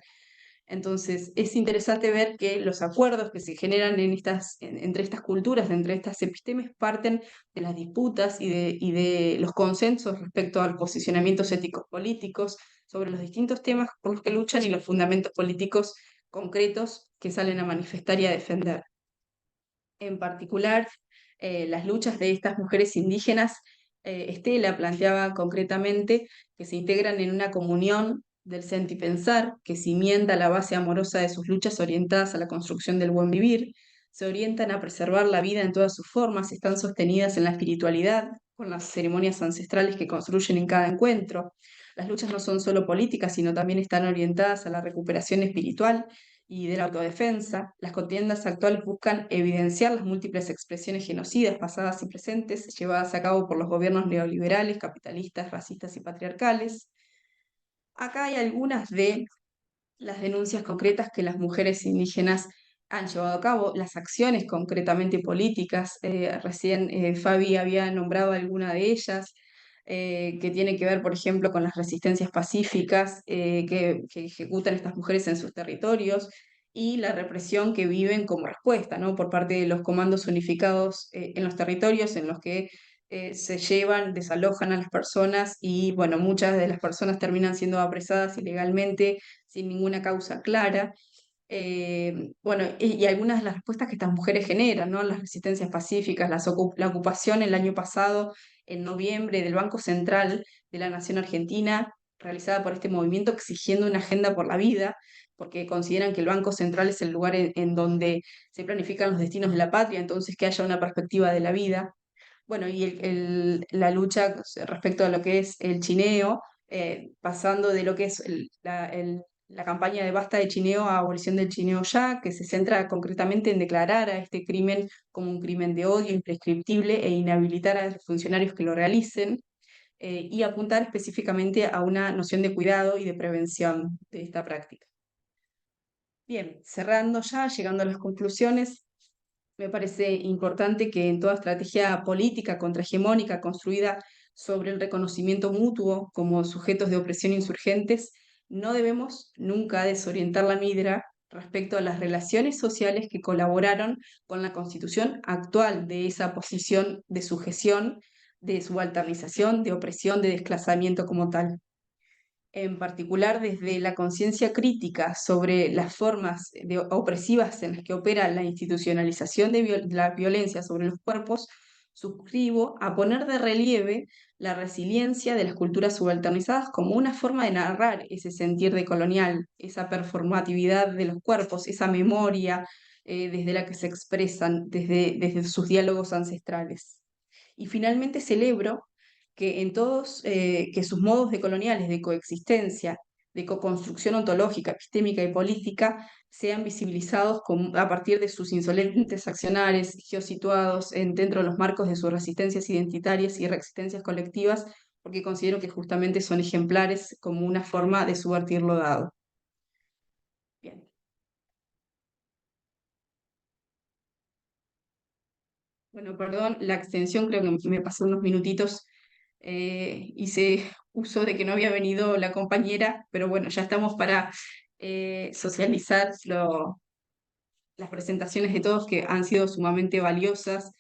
Entonces, es interesante ver que los acuerdos que se generan entre estas culturas, entre estas epistemes, parten de las disputas y de los consensos respecto a los posicionamientos éticos políticos sobre los distintos temas por los que luchan y los fundamentos políticos concretos que salen a manifestar y a defender. En particular, las luchas de estas mujeres indígenas, Estela planteaba concretamente que se integran en una comunión del sentipensar que cimienta la base amorosa de sus luchas orientadas a la construcción del buen vivir, se orientan a preservar la vida en todas sus formas, están sostenidas en la espiritualidad, con las ceremonias ancestrales que construyen en cada encuentro. Las luchas no son solo políticas, sino también están orientadas a la recuperación espiritual y de la autodefensa. Las contiendas actuales buscan evidenciar las múltiples expresiones genocidas pasadas y presentes llevadas a cabo por los gobiernos neoliberales, capitalistas, racistas y patriarcales. Acá hay algunas de las denuncias concretas que las mujeres indígenas han llevado a cabo, las acciones concretamente políticas. Recién Fabi había nombrado alguna de ellas, que tiene que ver, por ejemplo, con las resistencias pacíficas que ejecutan estas mujeres en sus territorios y la represión que viven como respuesta, ¿no? Por parte de los comandos unificados en los territorios en los que se llevan, desalojan a las personas y, bueno, muchas de las personas terminan siendo apresadas ilegalmente sin ninguna causa clara. Bueno, y algunas de las respuestas que estas mujeres generan, ¿no? Las resistencias pacíficas, la ocupación el año pasado, en noviembre, del Banco Central de la Nación Argentina, realizada por este movimiento exigiendo una agenda por la vida, porque consideran que el Banco Central es el lugar en donde se planifican los destinos de la patria, entonces que haya una perspectiva de la vida. Bueno, y la lucha respecto a lo que es el chineo, pasando de lo que es la campaña de basta de chineo a abolición del chineo ya, que se centra concretamente en declarar a este crimen como un crimen de odio imprescriptible e inhabilitar a los funcionarios que lo realicen, y apuntar específicamente a una noción de cuidado y de prevención de esta práctica. Bien, cerrando ya, llegando a las conclusiones, me parece importante que en toda estrategia política contrahegemónica construida sobre el reconocimiento mutuo como sujetos de opresión insurgentes, no debemos nunca desorientar la mira respecto a las relaciones sociales que colaboraron con la constitución actual de esa posición de sujeción, de subalternización, de opresión, de desplazamiento como tal, en particular desde la conciencia crítica sobre las formas opresivas en las que opera la institucionalización de la violencia sobre los cuerpos, suscribo a poner de relieve la resiliencia de las culturas subalternizadas como una forma de narrar ese sentir decolonial, esa performatividad de los cuerpos, esa memoria desde la que se expresan, desde sus diálogos ancestrales. Y finalmente celebro que en todos, que sus modos decoloniales de coexistencia, de coconstrucción ontológica, epistémica y política sean visibilizados a partir de sus insolentes accionares geosituados dentro de los marcos de sus resistencias identitarias y resistencias colectivas, porque considero que justamente son ejemplares como una forma de subvertir lo dado. Bien. Bueno, perdón, la extensión creo que me pasó unos minutitos. Hice uso de que no había venido la compañera, pero bueno, ya estamos para socializar las presentaciones de todos que han sido sumamente valiosas,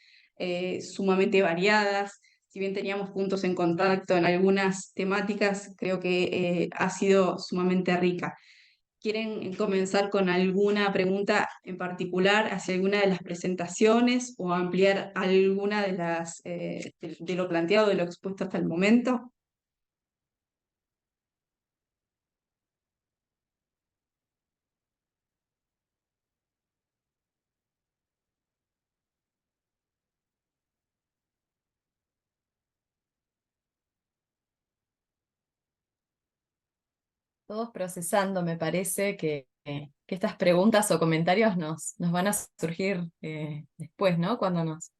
sumamente variadas. Si bien teníamos puntos en contacto en algunas temáticas, creo que ha sido sumamente rica. ¿Quieren comenzar con alguna pregunta en particular hacia alguna de las presentaciones o ampliar alguna de de lo planteado, de lo expuesto hasta el momento? Todos procesando, me parece que estas preguntas o comentarios nos van a surgir después, ¿no? Cuando nos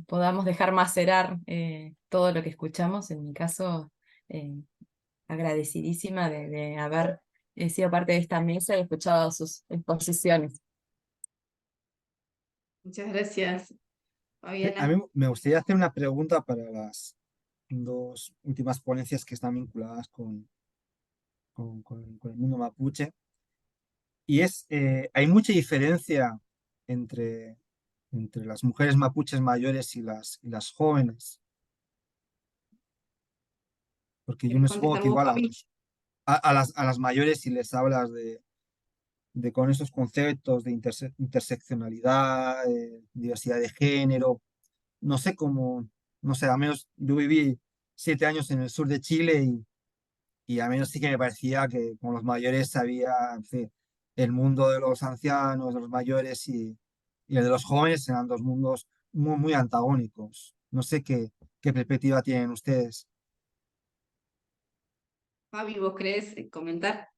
podamos dejar macerar todo lo que escuchamos. En mi caso, eh, agradecidísima de haber sido parte de esta mesa y escuchado sus exposiciones. Muchas gracias, A Fabiana. mí me gustaría hacer una pregunta para las dos últimas ponencias que están vinculadas con el mundo mapuche. Y hay mucha diferencia entre, entre las mujeres mapuches mayores y las jóvenes. Porque yo ¿Quieres me supongo contestar que vos, igual Fabi? a las mayores si les hablas con estos conceptos de interseccionalidad, diversidad de género. No sé cómo, no sé, al menos yo viví 7 años en el sur de Chile y al menos sí que me parecía que con los mayores había, en fin, el mundo de los ancianos, de los mayores y el de los jóvenes eran dos mundos muy, muy antagónicos. No sé qué perspectiva tienen ustedes. Fabi, ¿vos querés comentar?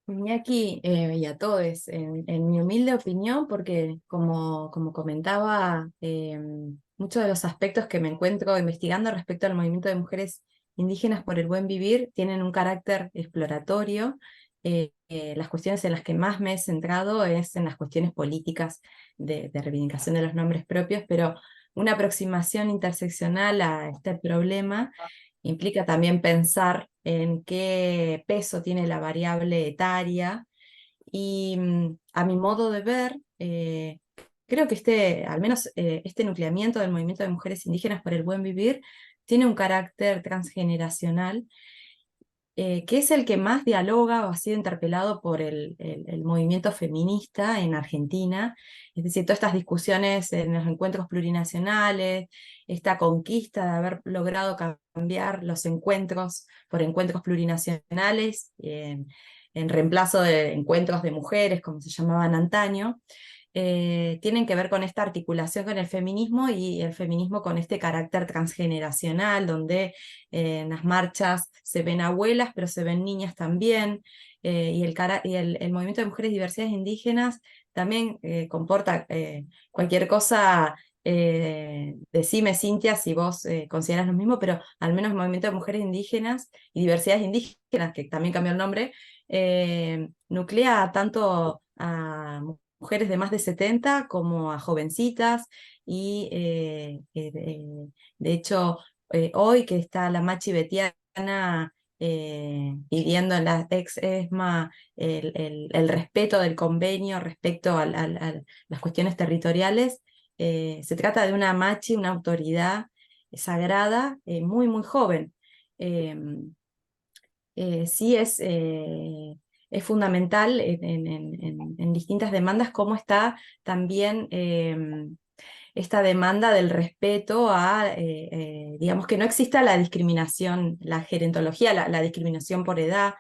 Iñaki, y a todos, en mi humilde opinión, porque como comentaba, muchos de los aspectos que me encuentro investigando respecto al movimiento de mujeres indígenas por el buen vivir tienen un carácter exploratorio. Las cuestiones en las que más me he centrado es en las cuestiones políticas de reivindicación de los nombres propios, pero una aproximación interseccional a este problema implica también pensar en qué peso tiene la variable etaria y a mi modo de ver, creo que al menos este nucleamiento del movimiento de mujeres indígenas por el buen vivir tiene un carácter transgeneracional, que es el que más dialoga o ha sido interpelado por el movimiento feminista en Argentina. Es decir, todas estas discusiones en los encuentros plurinacionales, esta conquista de haber logrado cambiar los encuentros por encuentros plurinacionales, en reemplazo de encuentros de mujeres, como se llamaban antaño, tienen que ver con esta articulación con el feminismo y el feminismo con este carácter transgeneracional, donde en las marchas se ven abuelas, pero se ven niñas también, y el movimiento de mujeres y diversidades indígenas también comporta cualquier cosa. Decime, Cintia, si vos consideras lo mismo, pero al menos el movimiento de mujeres indígenas y diversidades indígenas, que también cambió el nombre, nuclea tanto a mujeres de más de 70 como a jovencitas y de hecho hoy que está la Machi Betiana pidiendo en la ex ESMA el respeto del convenio respecto a las cuestiones territoriales, se trata de una Machi, una autoridad sagrada, muy, muy joven. Sí es fundamental en distintas demandas cómo está también esta demanda del respeto digamos, que no exista la discriminación, la gerontología, la discriminación por edad,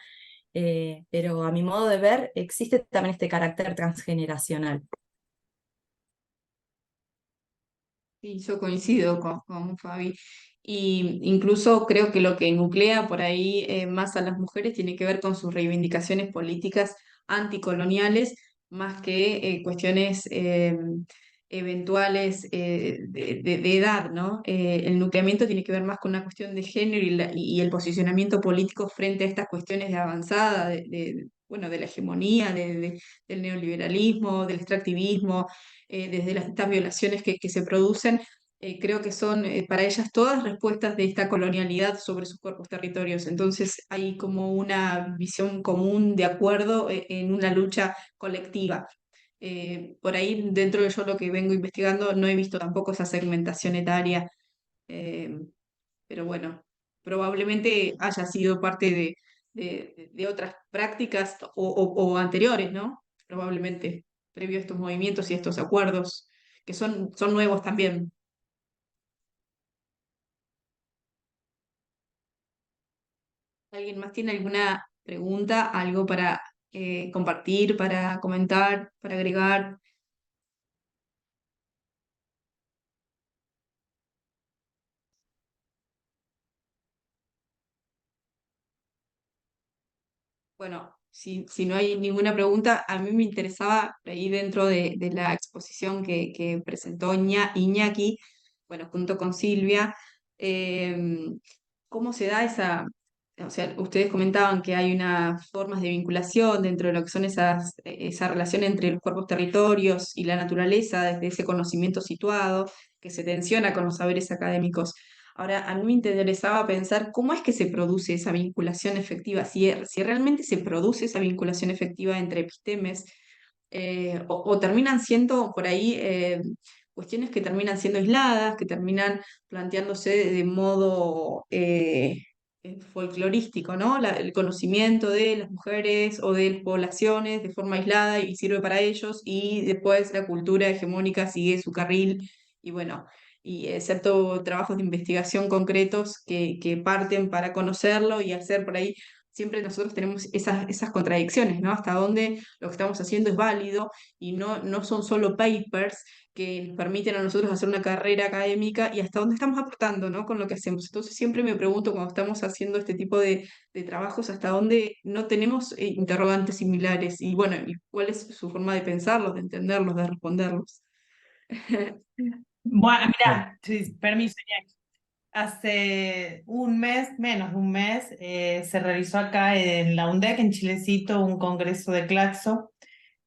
pero a mi modo de ver existe también este carácter transgeneracional. Sí, yo coincido con Fabi. Y incluso creo que lo que nuclea por ahí más a las mujeres tiene que ver con sus reivindicaciones políticas anticoloniales, más que cuestiones eventuales de edad, ¿no? El nucleamiento tiene que ver más con una cuestión de género y el posicionamiento político frente a estas cuestiones de avanzada, bueno, de la hegemonía, del neoliberalismo, del extractivismo, desde estas violaciones que se producen. Creo que son para ellas todas respuestas de esta colonialidad sobre sus cuerpos territorios. Entonces hay como una visión común de acuerdo en una lucha colectiva. Por ahí, dentro de yo lo que vengo investigando, no he visto tampoco esa segmentación etaria, eh, pero bueno, probablemente haya sido parte de otras prácticas o anteriores, ¿no? Probablemente previo a estos movimientos y estos acuerdos, que son nuevos también. ¿Alguien más tiene alguna pregunta, algo para compartir, para comentar, para agregar? Bueno, si no hay ninguna pregunta, a mí me interesaba ahí dentro de la exposición que presentó Iñaki, bueno, junto con Silvia, eh, cómo se da o sea, ustedes comentaban que hay unas formas de vinculación dentro de lo que son esa relación entre los cuerpos territorios y la naturaleza, desde ese conocimiento situado, que se tensiona con los saberes académicos. Ahora, a mí me interesaba pensar cómo es que se produce esa vinculación efectiva, si realmente se produce esa vinculación efectiva entre epistemes, o terminan siendo por ahí cuestiones que terminan siendo aisladas, que terminan planteándose de modo folclorístico, ¿no? El conocimiento de las mujeres o de las poblaciones de forma aislada y sirve para ellos, y después la cultura hegemónica sigue su carril, y bueno, y excepto trabajos de investigación concretos que parten para conocerlo y hacer por ahí. Siempre nosotros tenemos esas contradicciones, ¿no? Hasta dónde lo que estamos haciendo es válido y no son solo papers que nos permiten a nosotros hacer una carrera académica, y hasta dónde estamos aportando, ¿no? Con lo que hacemos. Entonces siempre me pregunto cuando estamos haciendo este tipo de trabajos, hasta dónde no tenemos interrogantes similares, y bueno, y cuál es su forma de pensarlos, de entenderlos, de responderlos. Bueno, Claro. mira, permiso, Iñaki. Hace un mes, menos de un mes, se realizó acá en la UNDEC, en Chilecito, un congreso de Claxo,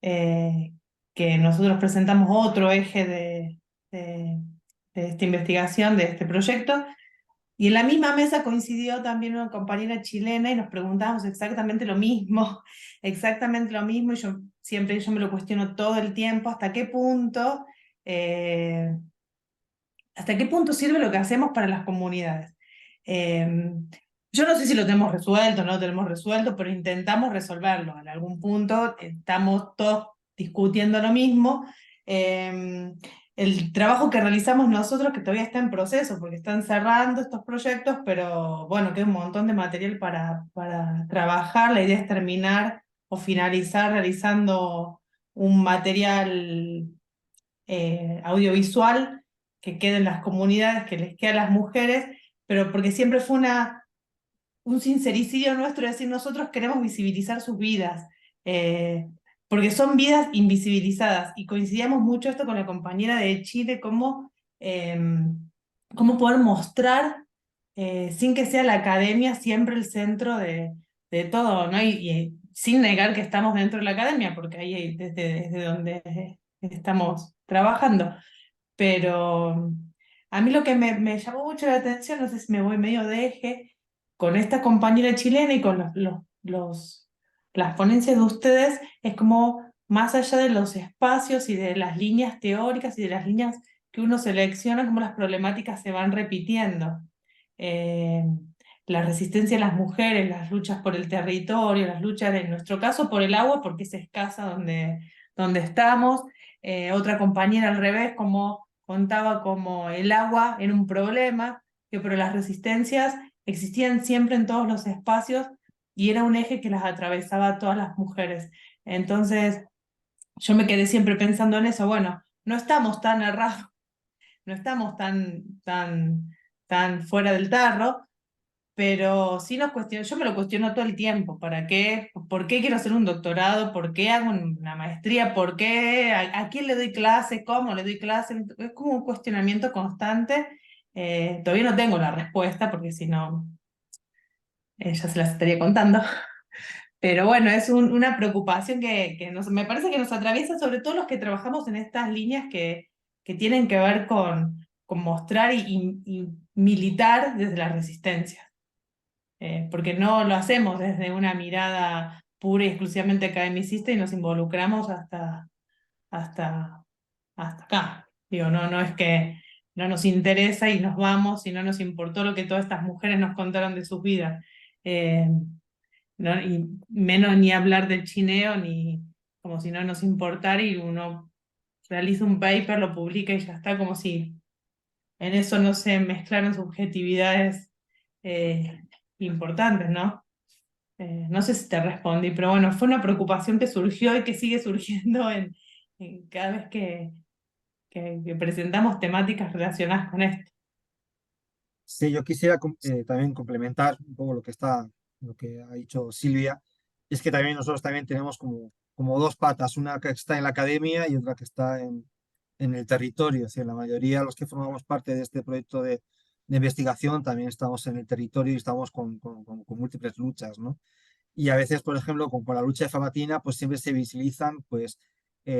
que nosotros presentamos otro eje de esta investigación, de este proyecto, y en la misma mesa coincidió también una compañera chilena y nos preguntábamos exactamente lo mismo, exactamente lo mismo, y yo me lo cuestiono todo el tiempo, eh, ¿hasta qué punto sirve lo que hacemos para las comunidades? Yo no sé si lo tenemos resuelto o no lo tenemos resuelto, pero intentamos resolverlo. En algún punto estamos todos discutiendo lo mismo. El trabajo que realizamos nosotros, que todavía está en proceso, porque están cerrando estos proyectos, pero bueno, queda un montón de material para trabajar. La idea es terminar o finalizar realizando un material audiovisual que quede en las comunidades, que les quede a las mujeres, pero porque siempre fue un sincericidio nuestro decir, nosotros queremos visibilizar sus vidas, porque son vidas invisibilizadas, y coincidíamos mucho esto con la compañera de Chile, cómo poder mostrar, sin que sea la academia siempre el centro de todo, ¿no? Y sin negar que estamos dentro de la academia, porque ahí desde donde estamos trabajando. Pero a mí lo que me llamó mucho la atención, no sé si me voy medio de eje, con esta compañera chilena y con las ponencias de ustedes, es como más allá de los espacios y de las líneas teóricas y de las líneas que uno selecciona, como las problemáticas se van repitiendo. Eh, la resistencia de las mujeres, las luchas por el territorio, las luchas, en nuestro caso, por el agua, porque es escasa donde estamos. Otra compañera al revés, como contaba como el agua era un problema, pero las resistencias existían siempre en todos los espacios y era un eje que las atravesaba a todas las mujeres. Entonces, yo me quedé siempre pensando en eso, bueno, no estamos tan errados, no estamos tan fuera del tarro, pero sí yo me lo cuestiono todo el tiempo. ¿Para qué? ¿Por qué quiero hacer un doctorado? ¿Por qué hago una maestría? ¿Por qué? ¿A quién le doy clase? ¿Cómo le doy clase? Es como un cuestionamiento constante. Todavía no tengo la respuesta, porque si no, ya se las estaría contando. Pero bueno, es una preocupación que me parece que nos atraviesa, sobre todo los que trabajamos en estas líneas que tienen que ver con mostrar y militar desde la resistencia. Porque no lo hacemos desde una mirada pura y exclusivamente academicista y nos involucramos hasta, hasta acá. Digo, no es que no nos interesa y nos vamos y no nos importó lo que todas estas mujeres nos contaron de sus vidas. Y menos ni hablar del chineo, ni como si no nos importara, y uno realiza un paper, lo publica y ya está, como si en eso no se mezclaran subjetividades importantes, ¿no? No sé si te respondí, pero bueno, fue una preocupación que surgió y que sigue surgiendo en cada vez que presentamos temáticas relacionadas con esto. Sí, yo quisiera también complementar un poco lo que ha dicho Silvia. Es que también nosotros también tenemos como dos patas, una que está en la academia y otra que está en el territorio. Es decir, la mayoría de los que formamos parte de este proyecto de investigación también estamos en el territorio y estamos con múltiples luchas, ¿no? Y a veces, por ejemplo, con la lucha de Famatina, pues siempre se visibilizan pues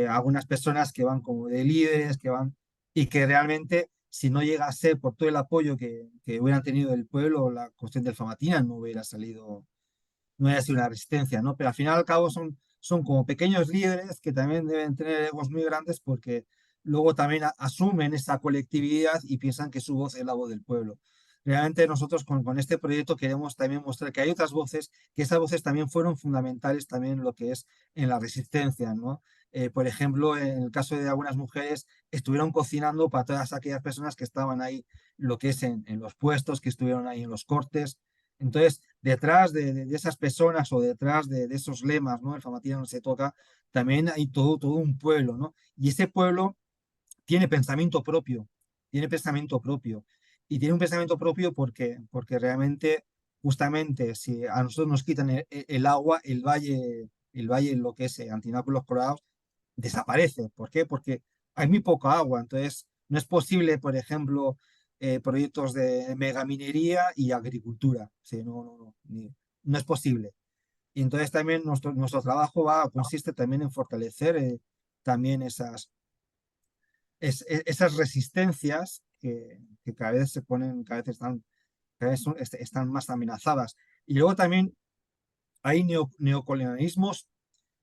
algunas personas que van como de líderes, que van y que realmente, si no llega a ser por todo el apoyo que hubieran tenido del pueblo, la cuestión del Famatina no hubiera salido, no hubiera sido una resistencia, ¿no? Pero al final y al cabo son como pequeños líderes que también deben tener egos muy grandes, porque luego también asumen esa colectividad y piensan que su voz es la voz del pueblo. realmente nosotros con este proyecto queremos también mostrar que hay otras voces, que esas voces también fueron fundamentales también en lo que es en la resistencia, ¿no? Por ejemplo, en el caso de algunas mujeres, estuvieron cocinando para todas aquellas personas que estaban ahí, lo que es en los puestos, que estuvieron ahí en los cortes. Entonces, detrás de esas personas o detrás de esos lemas, ¿no? El Famatina no se toca, también hay todo un pueblo, ¿no? Y ese pueblo tiene pensamiento propio, tiene pensamiento propio. Y tiene un pensamiento propio porque realmente, justamente, si a nosotros nos quitan el agua, el valle, lo que es Antinápolis Colorados, desaparece. ¿Por qué? Porque hay muy poca agua. Entonces, no es posible, por ejemplo, proyectos de megaminería y agricultura. Sí, no es posible. Y entonces también nuestro trabajo consiste también en fortalecer también esas resistencias que cada vez se ponen, cada vez están más amenazadas. Y luego también hay neocolonialismos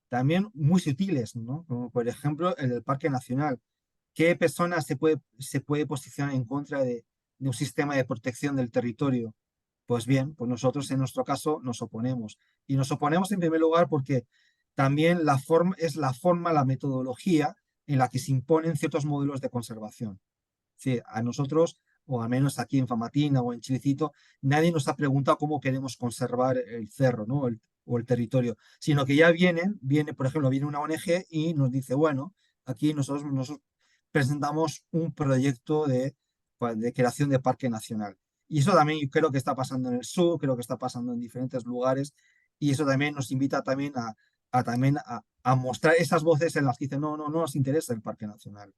también muy sutiles, ¿no? Como por ejemplo el del Parque Nacional. ¿Qué persona se puede posicionar en contra de un sistema de protección del territorio? Pues bien, pues nosotros en nuestro caso nos oponemos. Y nos oponemos en primer lugar porque también es la forma, la metodología en la que se imponen ciertos modelos de conservación. Sí, a nosotros, o al menos aquí en Famatina o en Chilecito, nadie nos ha preguntado cómo queremos conservar el cerro, ¿no? O el territorio, sino que ya por ejemplo, viene una ONG y nos dice, bueno, aquí nosotros presentamos un proyecto de creación de parque nacional. Y eso también yo creo que está pasando en el sur, creo que está pasando en diferentes lugares, y eso también nos invita también a mostrar esas voces en las que dicen, no nos interesa el parque nacional.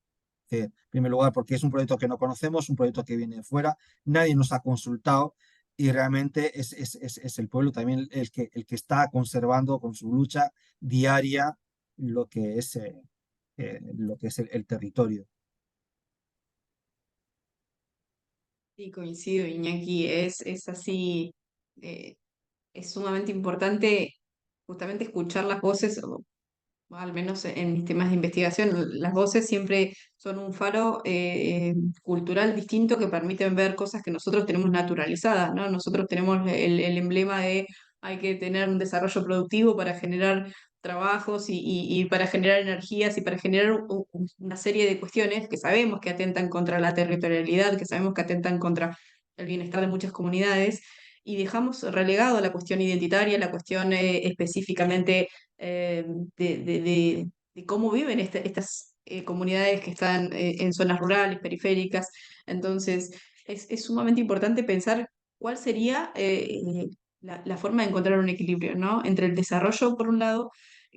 En primer lugar, porque es un proyecto que no conocemos, un proyecto que viene de fuera, nadie nos ha consultado y realmente es el pueblo también el que está conservando con su lucha diaria lo que es el territorio. Sí, coincido, Iñaki, es así, es sumamente importante justamente escuchar las voces, o al menos en mis temas de investigación, las voces siempre son un faro cultural distinto que permiten ver cosas que nosotros tenemos naturalizadas, ¿no? Nosotros tenemos el emblema de hay que tener un desarrollo productivo para generar trabajos y para generar energías y para generar una serie de cuestiones que sabemos que atentan contra la territorialidad, que sabemos que atentan contra el bienestar de muchas comunidades. Y dejamos relegado la cuestión identitaria, la cuestión específicamente eh, de cómo viven estas comunidades que están en zonas rurales, periféricas. Entonces, es sumamente importante pensar cuál sería la forma de encontrar un equilibrio, ¿no? Entre el desarrollo, por un lado,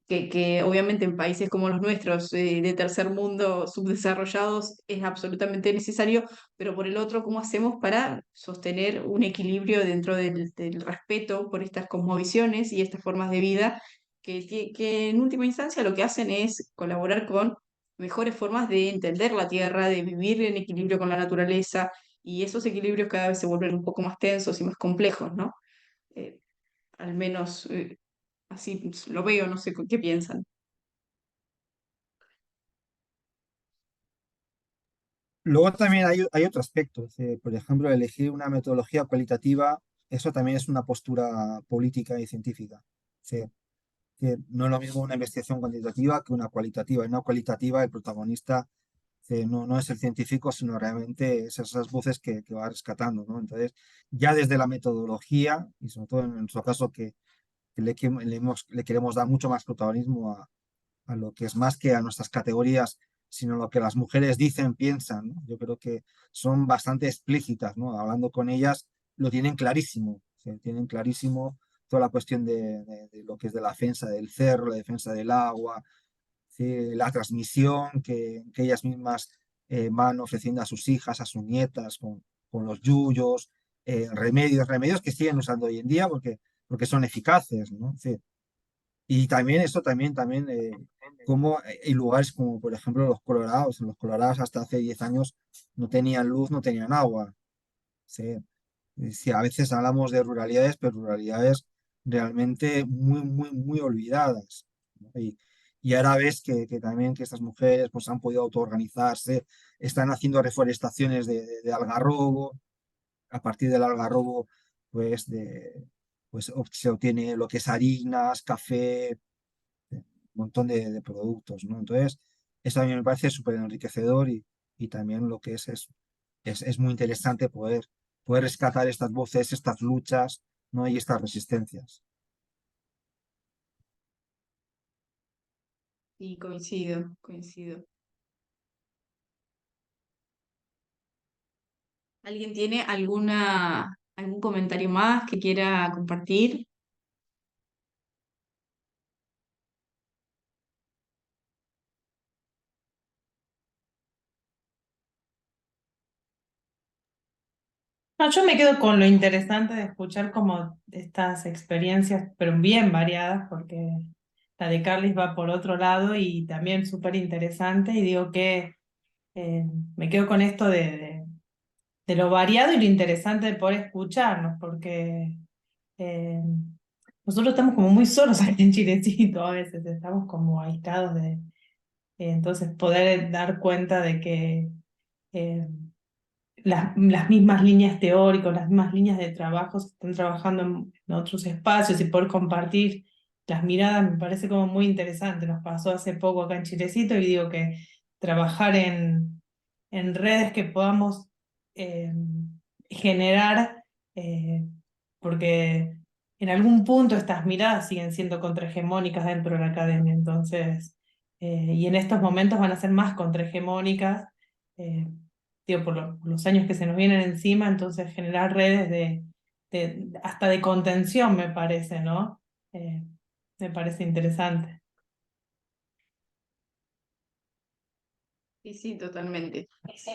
que obviamente en países como los nuestros, de tercer mundo, subdesarrollados, es absolutamente necesario, pero por el otro, ¿cómo hacemos para sostener un equilibrio dentro del respeto por estas cosmovisiones y estas formas de vida que en última instancia lo que hacen es colaborar con mejores formas de entender la tierra, de vivir en equilibrio con la naturaleza, y esos equilibrios cada vez se vuelven un poco más tensos y más complejos, ¿no? Eh, Al menos así lo veo, no sé qué piensan. Luego también hay otro aspecto, por ejemplo, elegir una metodología cualitativa, eso también es una postura política y científica. Sí, que no es lo mismo una investigación cuantitativa que una cualitativa. En una cualitativa el protagonista no es el científico, sino realmente es esas voces que va rescatando, ¿no? Entonces, ya desde la metodología, y sobre todo en nuestro caso que le queremos dar mucho más protagonismo a lo que es más que a nuestras categorías, sino lo que las mujeres dicen, piensan, ¿no? Yo creo que son bastante explícitas, ¿no? Hablando con ellas, lo tienen clarísimo, tienen clarísimo toda la cuestión de lo que es de la defensa del cerro, la defensa del agua, ¿sí? La transmisión que ellas mismas van ofreciendo a sus hijas, a sus nietas, con los yuyos, remedios que siguen usando hoy en día porque son eficaces, ¿no? Sí. Y también eso, también, como en lugares como, por ejemplo, los Colorados. En los Colorados hasta hace 10 años no tenían luz, no tenían agua. Sí. Sí, a veces hablamos de ruralidades, pero ruralidades realmente muy, muy, muy olvidadas, ¿no? Y ahora ves que también que estas mujeres pues, han podido autoorganizarse, están haciendo reforestaciones de algarrobo, a partir del algarrobo, se obtiene lo que es harinas, café, un montón de productos, ¿no? Entonces, eso a mí me parece súper enriquecedor y también lo que es muy interesante poder rescatar estas voces, estas luchas, ¿no? Y estas resistencias. Sí, coincido, coincido. ¿Alguien tiene algún comentario más que quiera compartir? No, yo me quedo con lo interesante de escuchar como estas experiencias, pero bien variadas, porque la de Carlis va por otro lado y también súper interesante. Y digo que eh, me quedo con esto de lo variado y lo interesante de poder escucharnos, porque eh, nosotros estamos como muy solos aquí en Chilecito a veces, estamos como aislados entonces poder dar cuenta de que eh, las mismas líneas teóricas, las mismas líneas de trabajo se están trabajando en otros espacios y poder compartir las miradas me parece como muy interesante. Nos pasó hace poco acá en Chilecito y digo que trabajar en redes que podamos eh, generar, eh, porque en algún punto estas miradas siguen siendo contrahegemónicas dentro de la academia, entonces, y en estos momentos van a ser más contrahegemónicas. eh, Digo, por los años que se nos vienen encima, entonces generar redes hasta de contención me parece, ¿no? Eh, Me parece interesante. Sí, sí, totalmente.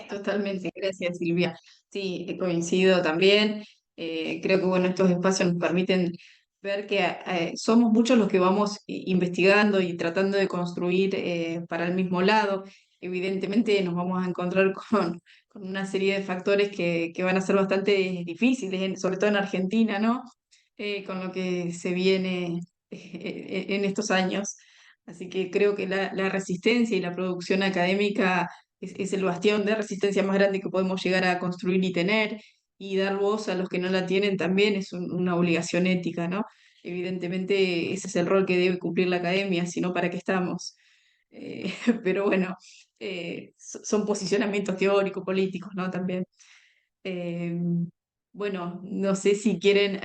Totalmente. Gracias, Silvia. Sí, coincido también. Creo que bueno, estos espacios nos permiten ver que somos muchos los que vamos investigando y tratando de construir para el mismo lado. Evidentemente nos vamos a encontrar con una serie de factores que van a ser bastante difíciles, sobre todo en Argentina, ¿no? Con lo que se viene en estos años. Así que creo que la resistencia y la producción académica es el bastión de resistencia más grande que podemos llegar a construir y tener, y dar voz a los que no la tienen también es una obligación ética, ¿no? Evidentemente ese es el rol que debe cumplir la academia, si no, ¿para qué estamos? Pero bueno, son posicionamientos teóricos, políticos, ¿no? También. Eh, bueno, no sé si quieren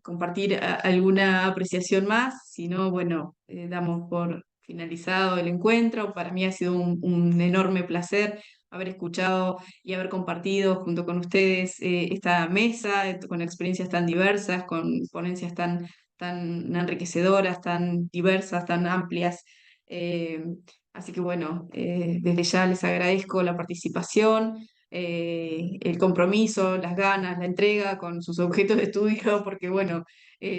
compartir alguna apreciación más, si no, bueno, damos por finalizado el encuentro. Para mí ha sido un enorme placer haber escuchado y haber compartido junto con ustedes esta mesa, con experiencias tan diversas, con ponencias tan enriquecedoras, tan diversas, tan amplias. Eh, Así que bueno, desde ya les agradezco la participación, el compromiso, las ganas, la entrega con sus objetos de estudio, porque bueno,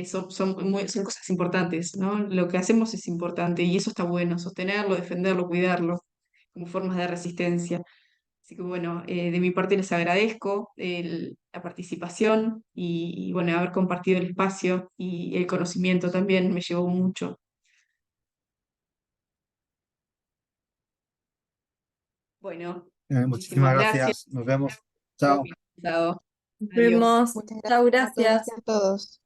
son cosas importantes, ¿no? Lo que hacemos es importante y eso está bueno, sostenerlo, defenderlo, cuidarlo como formas de resistencia. Así que bueno, de mi parte les agradezco la participación y bueno, haber compartido el espacio y el conocimiento también me llevó mucho. Bueno, Muchísimas muchísimas gracias. gracias. Nos vemos. Hemos Chao. finalizado. Nos Adiós. vemos. Muchas Chao, gracias a todas gracias. y a todos.